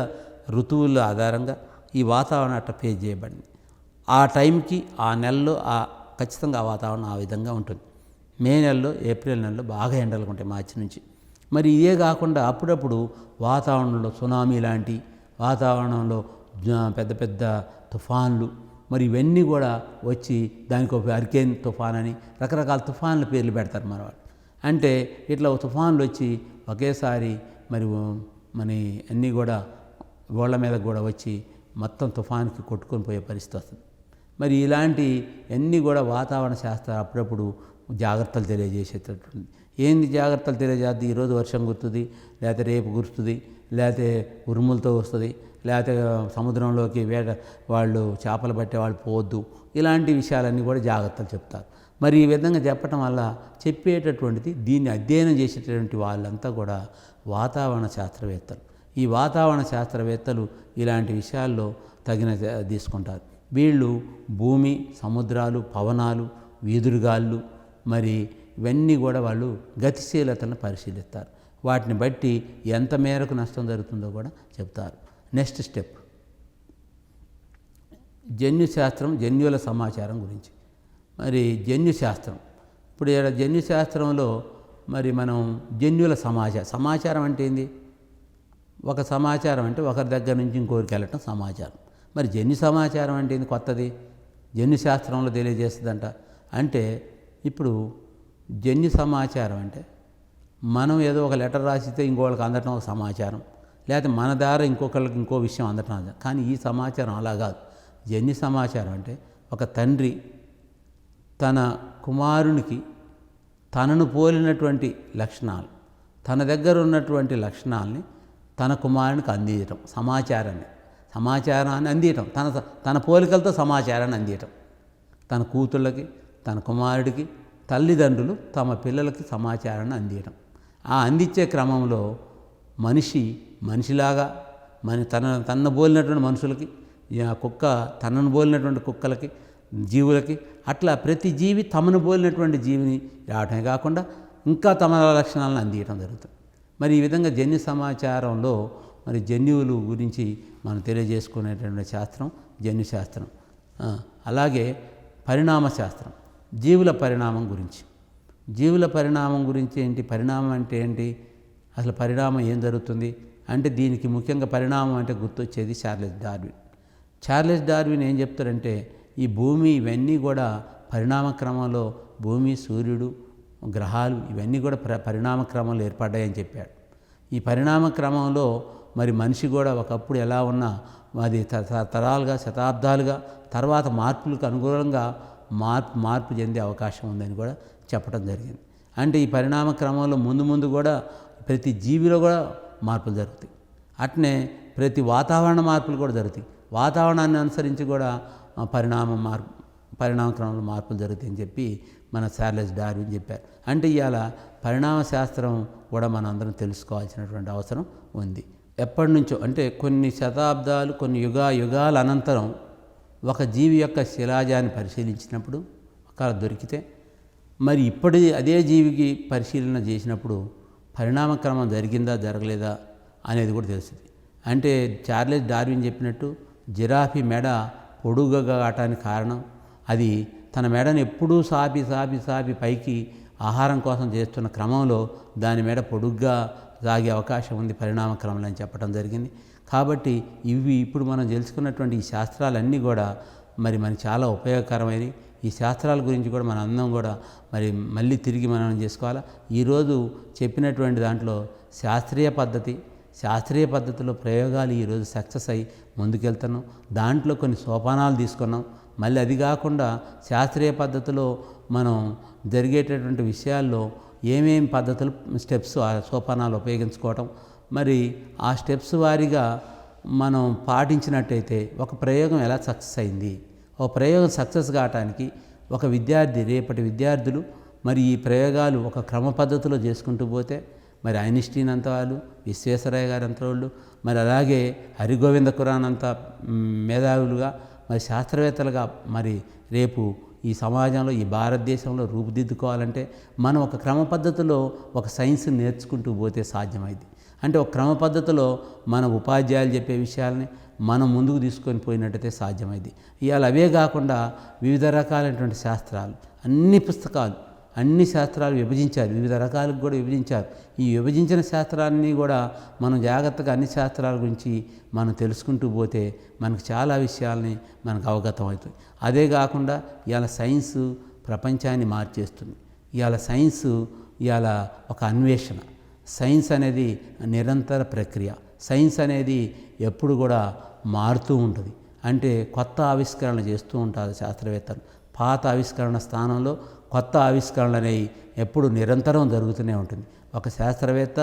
ఋతువుల ఆధారంగా ఈ వాతావరణం అట్లా ఫేస్ చేయబడింది. ఆ టైంకి ఆ నెలలో ఖచ్చితంగా ఆ వాతావరణం ఆ విధంగా ఉంటుంది. మే నెలలో, ఏప్రిల్ నెలలో బాగా ఎండలు ఉంటాయి మార్చి నుంచి. మరి ఇదే కాకుండా అప్పుడప్పుడు వాతావరణంలో సునామీ లాంటి, వాతావరణంలో పెద్ద పెద్ద తుఫాన్లు, మరి ఇవన్నీ కూడా వచ్చి దానికి ఒక హరికేన్ తుఫాన్ అని రకరకాల తుఫాన్ల పేర్లు పెడతారు మన వాళ్ళు. అంటే ఇట్లా తుఫాన్లు వచ్చి ఒకేసారి మరి అన్నీ కూడా గోళ్ళ మీద కూడా వచ్చి మొత్తం తుఫాన్కి కొట్టుకొని పోయే పరిస్థితి వస్తుంది. మరి ఇలాంటి అన్నీ కూడా వాతావరణ శాస్త్రం అప్పుడప్పుడు జాగ్రత్తలు తెలియజేసేటటువంటి. ఏంది జాగ్రత్తలు తెలియజేద్ది, ఈరోజు వర్షం కురుతుంది, లేకపోతే రేపు కురుస్తుంది, లేకపోతే ఉరుములతో వస్తుంది, లేకపోతే సముద్రంలోకి వాళ్ళు చేపలు పట్టే వాళ్ళు పోవద్దు, ఇలాంటి విషయాలన్నీ కూడా జాగ్రత్తలు చెప్తారు. మరి ఈ విధంగా చెప్పటం వల్ల చెప్పేటటువంటిది, దీన్ని అధ్యయనం చేసేటటువంటి వాళ్ళంతా కూడా వాతావరణ శాస్త్రవేత్తలు. ఈ వాతావరణ శాస్త్రవేత్తలు ఇలాంటి విషయాల్లో తగిన తీసుకుంటారు. వీళ్ళు భూమి, సముద్రాలు, పవనాలు, వీధురుగాళ్ళు, మరి ఇవన్నీ కూడా వాళ్ళు గతిశీలతలను పరిశీలిస్తారు. వాటిని బట్టి ఎంత మేరకు నష్టం జరుగుతుందో కూడా చెప్తారు. నెక్స్ట్ స్టెప్ జన్యుశాస్త్రం, జన్యువుల సమాచారం గురించి. మరి జన్యుశాస్త్రం, ఇప్పుడు ఇక్కడ జన్యుశాస్త్రంలో మరి మనం జన్యువుల సమాచారం అంటే ఏంది, ఒక సమాచారం అంటే ఒకరి దగ్గర నుంచి ఇంకొకరికి వెళ్ళటం సమాచారం. మరి జన్యు సమాచారం అంటే ఇది కొత్తది, జన్యు శాస్త్రంలో తెలియజేస్తుందంట. అంటే ఇప్పుడు జన్యు సమాచారం అంటే మనం ఏదో ఒక లెటర్ రాసిస్తే ఇంకొకరికి అందటం ఒక సమాచారం, లేకపోతే మన ద్వారా ఇంకొకరికి ఇంకో విషయం అందటం. కానీ ఈ సమాచారం అలా కాదు. జన్యు సమాచారం అంటే ఒక తండ్రి తన కుమారునికి తనను పోలినటువంటి లక్షణాలు, తన దగ్గర ఉన్నటువంటి లక్షణాలని తన కుమారునికి అందించటం, సమాచారాన్ని అందించటం, తన పోలికలతో సమాచారాన్ని అందించటం. తన కూతుళ్ళకి, తన కుమారుడికి తల్లిదండ్రులు తమ పిల్లలకి సమాచారాన్ని అందించటం. ఆ అందించే క్రమంలో మనిషిలాగా తనను పోలినటువంటి మనుషులకి, కుక్క తనను పోలినటువంటి కుక్కలకి, జీవులకి, అట్లా ప్రతి జీవి తమను పోలినటువంటి జీవిని రావటమే కాకుండా ఇంకా తమ లక్షణాలను అందించడం జరుగుతుంది. మరి ఈ విధంగా జన్యు సమాచారంలో మరి జన్యువులు గురించి మనం తెలియజేసుకునేటువంటి శాస్త్రం జన్యు శాస్త్రం. అలాగే పరిణామ శాస్త్రం, జీవుల పరిణామం గురించి ఏంటి, పరిణామం అంటే ఏంటి, అసలు పరిణామం ఏం జరుగుతుంది అంటే దీనికి ముఖ్యంగా పరిణామం అంటే గుర్తొచ్చేది చార్లెస్ డార్విన్ ఏం చెప్తారంటే ఈ భూమి ఇవన్నీ కూడా పరిణామ క్రమంలో, భూమి, సూర్యుడు, గ్రహాలు ఇవన్నీ కూడా పరిణామ క్రమంలో ఏర్పడ్డాయని చెప్పాడు. ఈ పరిణామ క్రమంలో మరి మనిషి కూడా ఒకప్పుడు ఎలా ఉన్నా అది తరాలుగా, శతాబ్దాలుగా తర్వాత మార్పులకు అనుగుణంగా మార్పు చెందే అవకాశం ఉందని కూడా చెప్పడం జరిగింది. అంటే ఈ పరిణామ క్రమంలో ముందు కూడా ప్రతి జీవిలో కూడా మార్పులు జరుగుతాయి. అట్నే ప్రతి వాతావరణ మార్పులు కూడా జరుగుతాయి. వాతావరణాన్ని అనుసరించి కూడా పరిణామ క్రమంలో మార్పులు జరుగుతాయని చెప్పి మన చార్లెస్ డార్విన్ చెప్పారు. అంటే ఇవాళ పరిణామ శాస్త్రం కూడా మనం అందరం తెలుసుకోవాల్సినటువంటి అవసరం ఉంది. ఎప్పటి నుంచో అంటే కొన్ని శతాబ్దాలు, కొన్ని యుగాల అనంతరం ఒక జీవి యొక్క శిలాజాన్ని పరిశీలించినప్పుడు ఒకవేళ దొరికితే మరి ఇప్పటి అదే జీవికి పరిశీలన చేసినప్పుడు పరిణామ క్రమం జరిగిందా జరగలేదా అనేది కూడా తెలుస్తుంది. అంటే చార్లెస్ డార్విన్ చెప్పినట్టు జిరాఫీ మెడ పొడుగుగా కావటానికి కారణం అది తన మెడను ఎప్పుడూ సాపి పైకి ఆహారం కోసం చేస్తున్న క్రమంలో దాని మెడ పొడుగ్గా సాగే అవకాశం ఉంది పరిణామ క్రమంలో అని చెప్పడం జరిగింది. కాబట్టి ఇప్పుడు మనం తెలుసుకున్నటువంటి ఈ శాస్త్రాలన్నీ కూడా మరి మనకి చాలా ఉపయోగకరమైనవి. ఈ శాస్త్రాల గురించి కూడా మన అందరం కూడా మరి మళ్ళీ తిరిగి మనం చేసుకోవాలా. ఈరోజు చెప్పినటువంటి దాంట్లో శాస్త్రీయ పద్ధతిలో ప్రయోగాలు ఈరోజు సక్సెస్ అయ్యి ముందుకెళ్తున్నాం. దాంట్లో కొన్ని సోపానాలు తీసుకున్నాం. మళ్ళీ అది కాకుండా శాస్త్రీయ పద్ధతిలో మనం జరిగేటటువంటి విషయాల్లో ఏమేమి పద్ధతులు, స్టెప్స్, సోపానాలు ఉపయోగించుకోవటం, మరి ఆ స్టెప్స్ వారీగా మనం పాటించినట్టయితే ఒక ప్రయోగం ఎలా సక్సెస్ అయింది, ఒక ప్రయోగం సక్సెస్ కావటానికి ఒక రేపటి విద్యార్థులు మరి ఈ ప్రయోగాలు ఒక క్రమ పద్ధతిలో చేసుకుంటూ పోతే మరి ఐన్స్టీన్ అంత వాళ్ళు, విశ్వేశ్వరయ్య గారు అంత వాళ్ళు, మరి అలాగే హరిగోవింద ఖురానా అంత మేధావులుగా మరి శాస్త్రవేత్తలుగా మరి రేపు ఈ సమాజంలో, ఈ భారతదేశంలో రూపుదిద్దుకోవాలంటే మనం ఒక క్రమ పద్ధతిలో ఒక సైన్స్ని నేర్చుకుంటూ పోతే సాధ్యమైంది. అంటే ఒక క్రమ పద్ధతిలో మన ఉపాధ్యాయులు చెప్పే విషయాలని మనం ముందుకు తీసుకొని పోయినట్టయితే సాధ్యమైంది. ఇవాళ అవే కాకుండా వివిధ రకాలైనటువంటి శాస్త్రాలు, అన్ని శాస్త్రాలు విభజించారు, వివిధ రకాలకు కూడా విభజించారు. ఈ విభజించిన శాస్త్రాన్ని కూడా మనం జాగ్రత్తగా అన్ని శాస్త్రాల గురించి మనం తెలుసుకుంటూ పోతే మనకు చాలా విషయాల్ని మనకు అవగతం అవుతుంది. అదే కాకుండా ఇవాళ సైన్సు ప్రపంచాన్ని మార్చేస్తుంది. ఇవాళ ఒక అన్వేషణ. సైన్స్ అనేది నిరంతర ప్రక్రియ. సైన్స్ అనేది ఎప్పుడు కూడా మారుతూ ఉంటుంది. అంటే కొత్త ఆవిష్కరణలు చేస్తూ ఉంటారు శాస్త్రవేత్తలు. పాత ఆవిష్కరణ స్థానంలో కొత్త ఆవిష్కరణలు అనేవి ఎప్పుడు నిరంతరం జరుగుతూనే ఉంటుంది. ఒక శాస్త్రవేత్త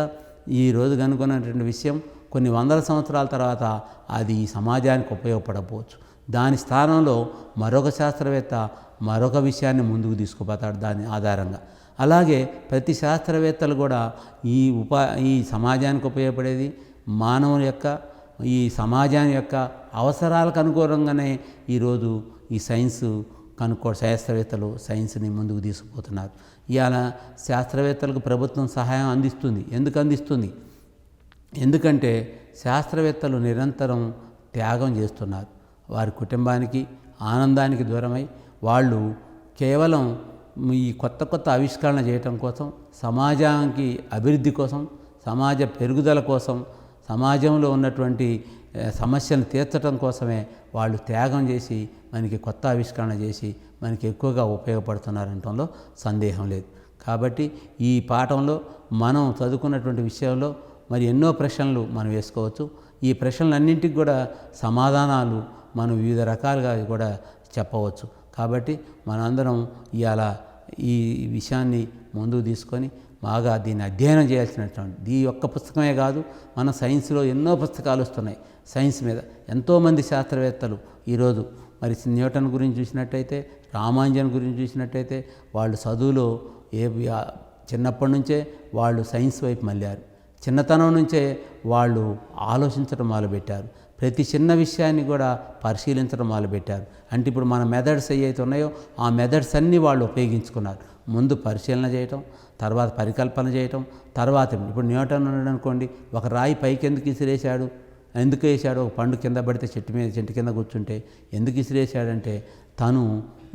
ఈరోజు కనుగొన్నటువంటి విషయం కొన్ని వందల సంవత్సరాల తర్వాత అది ఈ సమాజానికి ఉపయోగపడకపోవచ్చు. దాని స్థానంలో మరొక శాస్త్రవేత్త మరొక విషయాన్ని ముందుకు తీసుకుపోతాడు దాని ఆధారంగా. అలాగే ప్రతి శాస్త్రవేత్తలు కూడా ఈ సమాజానికి ఉపయోగపడేది, మానవుని యొక్క ఈ సమాజాన్ని యొక్క అవసరాలకు అనుగుణంగానే ఈరోజు ఈ శాస్త్రవేత్తలు సైన్స్ని ముందుకు తీసుకుపోతున్నారు. ఇవాళ శాస్త్రవేత్తలకు ప్రభుత్వం సహాయం అందిస్తుంది. ఎందుకు అందిస్తుంది? ఎందుకంటే శాస్త్రవేత్తలు నిరంతరం త్యాగం చేస్తున్నారు. వారి కుటుంబానికి, ఆనందానికి దూరమై వాళ్ళు కేవలం ఈ కొత్త ఆవిష్కరణ చేయటం కోసం, సమాజానికి అభివృద్ధి కోసం, సమాజ పెరుగుదల కోసం, సమాజంలో ఉన్నటువంటి సమస్యను తీర్చడం కోసమే వాళ్ళు త్యాగం చేసి మనకి కొత్త ఆవిష్కరణ చేసి మనకి ఎక్కువగా ఉపయోగపడుతున్నారనటంలో సందేహం లేదు. కాబట్టి ఈ పాఠంలో మనం చదువుకున్నటువంటి విషయంలో మరి ఎన్నో ప్రశ్నలు మనం వేసుకోవచ్చు. ఈ ప్రశ్నలన్నింటికి కూడా సమాధానాలు మనం వివిధ రకాలుగా కూడా చెప్పవచ్చు. కాబట్టి మనందరం ఇవాళ ఈ విషయాన్ని ముందుకు తీసుకొని బాగా దీన్ని అధ్యయనం చేయాల్సినటువంటి ఈ ఒక్క పుస్తకమే కాదు, మన సైన్స్లో ఎన్నో పుస్తకాలు వస్తున్నాయి సైన్స్ మీద. ఎంతోమంది శాస్త్రవేత్తలు ఈరోజు మరి న్యూటన్ గురించి చూసినట్టయితే, రామానుజన్ గురించి చూసినట్టయితే వాళ్ళు చదువులో చిన్నప్పటి నుంచే వాళ్ళు సైన్స్ వైపు మళ్ళారు. చిన్నతనం నుంచే వాళ్ళు ఆలోచించడం మొదలుపెట్టారు. ప్రతి చిన్న విషయాన్ని కూడా పరిశీలించడం మొదలుపెట్టారు. అంటే ఇప్పుడు మన మెథడ్స్ ఏవైతే ఉన్నాయో ఆ మెథడ్స్ అన్నీ వాళ్ళు ఉపయోగించుకున్నారు. ముందు పరిశీలన చేయటం, తర్వాత పరికల్పన చేయటం, తర్వాత ఇప్పుడు న్యూటన్ ఉన్నాడు అనుకోండి, ఒక రాయి పైకి ఎందుకు విసిరేశాడు, ఎందుకు వేసాడు? ఒక పండు కింద పడితే చెట్టు కింద కూర్చుంటే ఎందుకు విసిరేశాడంటే తను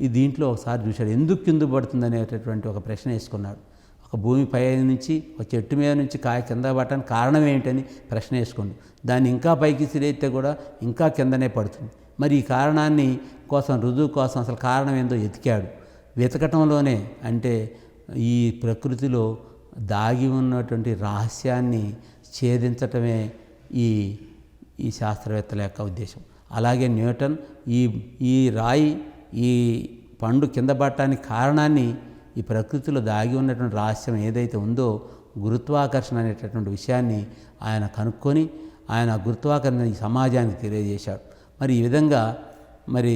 ఈ దీంట్లో ఒకసారి చూశాడు, ఎందుకు కింద పడుతుంది అనేటటువంటి ఒక ప్రశ్న వేసుకున్నాడు. ఒక భూమి పై నుంచి ఒక చెట్టు మీద నుంచి కాయ కింద పడటానికి కారణం ఏంటని ప్రశ్న వేసుకోండి. దాన్ని ఇంకా పైకి విసిరేస్తే కూడా ఇంకా కిందనే పడుతుంది. మరి ఈ కారణాన్ని కోసం రుజువు కోసం అసలు కారణం ఏందో వెతకటంలోనే అంటే ఈ ప్రకృతిలో దాగి ఉన్నటువంటి రహస్యాన్ని ఛేదించటమే ఈ శాస్త్రవేత్తల యొక్క ఉద్దేశం. అలాగే న్యూటన్ ఈ రాయి ఈ పండు కింద పడటానికి కారణాన్ని ఈ ప్రకృతిలో దాగి ఉన్నటువంటి రహస్యం ఏదైతే ఉందో గురుత్వాకర్షణ అనేటటువంటి విషయాన్ని ఆయన కనుక్కొని ఆయన గురుత్వాకర్షణ ఈ సమాజానికి తెలియజేశాడు. మరి ఈ విధంగా మరి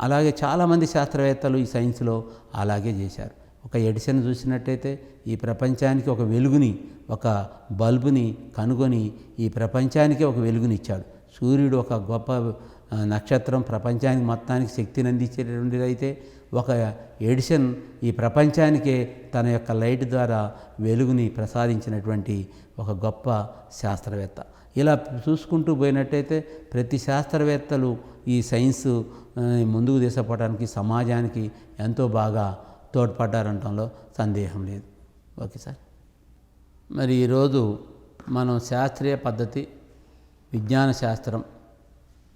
అలాగే చాలామంది శాస్త్రవేత్తలు ఈ సైన్స్లో అలాగే చేశారు. ఒక ఎడిసన్ చూసినట్టయితే ఈ ప్రపంచానికి ఒక వెలుగుని, ఒక బల్బుని కనుగొని ఈ ప్రపంచానికి ఒక వెలుగునిచ్చాడు. సూర్యుడు ఒక గొప్ప నక్షత్రం, ప్రపంచానికి మొత్తానికి శక్తిని అందించేటటువంటిది అయితే ఒక ఎడిసన్ ఈ ప్రపంచానికే తన యొక్క లైట్ ద్వారా వెలుగుని ప్రసాదించినటువంటి ఒక గొప్ప శాస్త్రవేత్త. ఇలా చూసుకుంటూ పోయినట్టయితే ప్రతి శాస్త్రవేత్తలు ఈ సైన్స్ ముందుకు తీసుకుపోవడానికి సమాజానికి ఎంతో బాగా తోడ్పడ్డారనటంలో సందేహం లేదు. Okay sir. మరి ఈరోజు మనం శాస్త్రీయ పద్ధతి, విజ్ఞాన శాస్త్రం,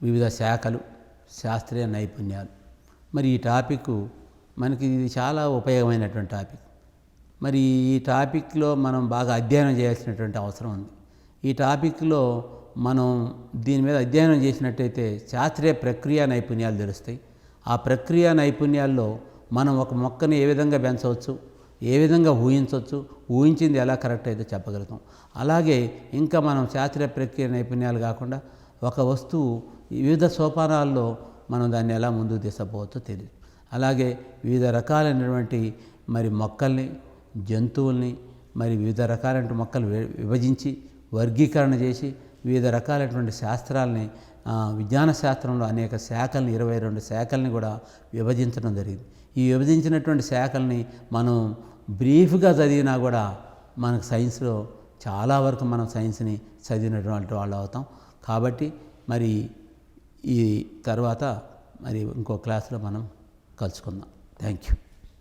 వివిధ శాఖలు, శాస్త్రీయ నైపుణ్యాలు, మరి ఈ టాపిక్ మనకి ఇది చాలా ఉపయోగమైనటువంటి టాపిక్. మరి ఈ టాపిక్లో మనం బాగా అధ్యయనం చేయాల్సినటువంటి అవసరం ఉంది. ఈ టాపిక్లో మనం దీని మీద అధ్యయనం చేసినట్టయితే శాస్త్రీయ ప్రక్రియ నైపుణ్యాలు తెలుస్తాయి. ఆ ప్రక్రియ నైపుణ్యాల్లో మనం ఒక మొక్కని ఏ విధంగా పెంచవచ్చు, ఏ విధంగా ఊహించవచ్చు, ఊహించింది ఎలా కరెక్ట్ అయితే చెప్పగలుగుతాం. అలాగే ఇంకా మనం శాస్త్రీయ ప్రక్రియ నైపుణ్యాలు కాకుండా ఒక వస్తువు వివిధ సోపానాల్లో మనం దాన్ని ఎలా ముందుకు తీసుకుపోవచ్చో తెలియదు. అలాగే వివిధ రకాలైనటువంటి మరి మొక్కల్ని, జంతువుల్ని మరి వివిధ రకాలైన మొక్కలు విభజించి వర్గీకరణ చేసి వివిధ రకాలైనటువంటి శాస్త్రాలని విజ్ఞాన శాస్త్రంలో అనేక శాఖల్ని 22 శాఖల్ని కూడా విభజించడం జరిగింది. ఈ విభజించినటువంటి శాఖల్ని మనం బ్రీఫ్గా చదివినా కూడా మనకు సైన్స్లో చాలా వరకు మనం సైన్స్ని చదివినటువంటి వాళ్ళు అవుతాం. కాబట్టి మరి ఈ తర్వాత మరి ఇంకో క్లాస్లో మనం కలుసుకుందాం. Thank you.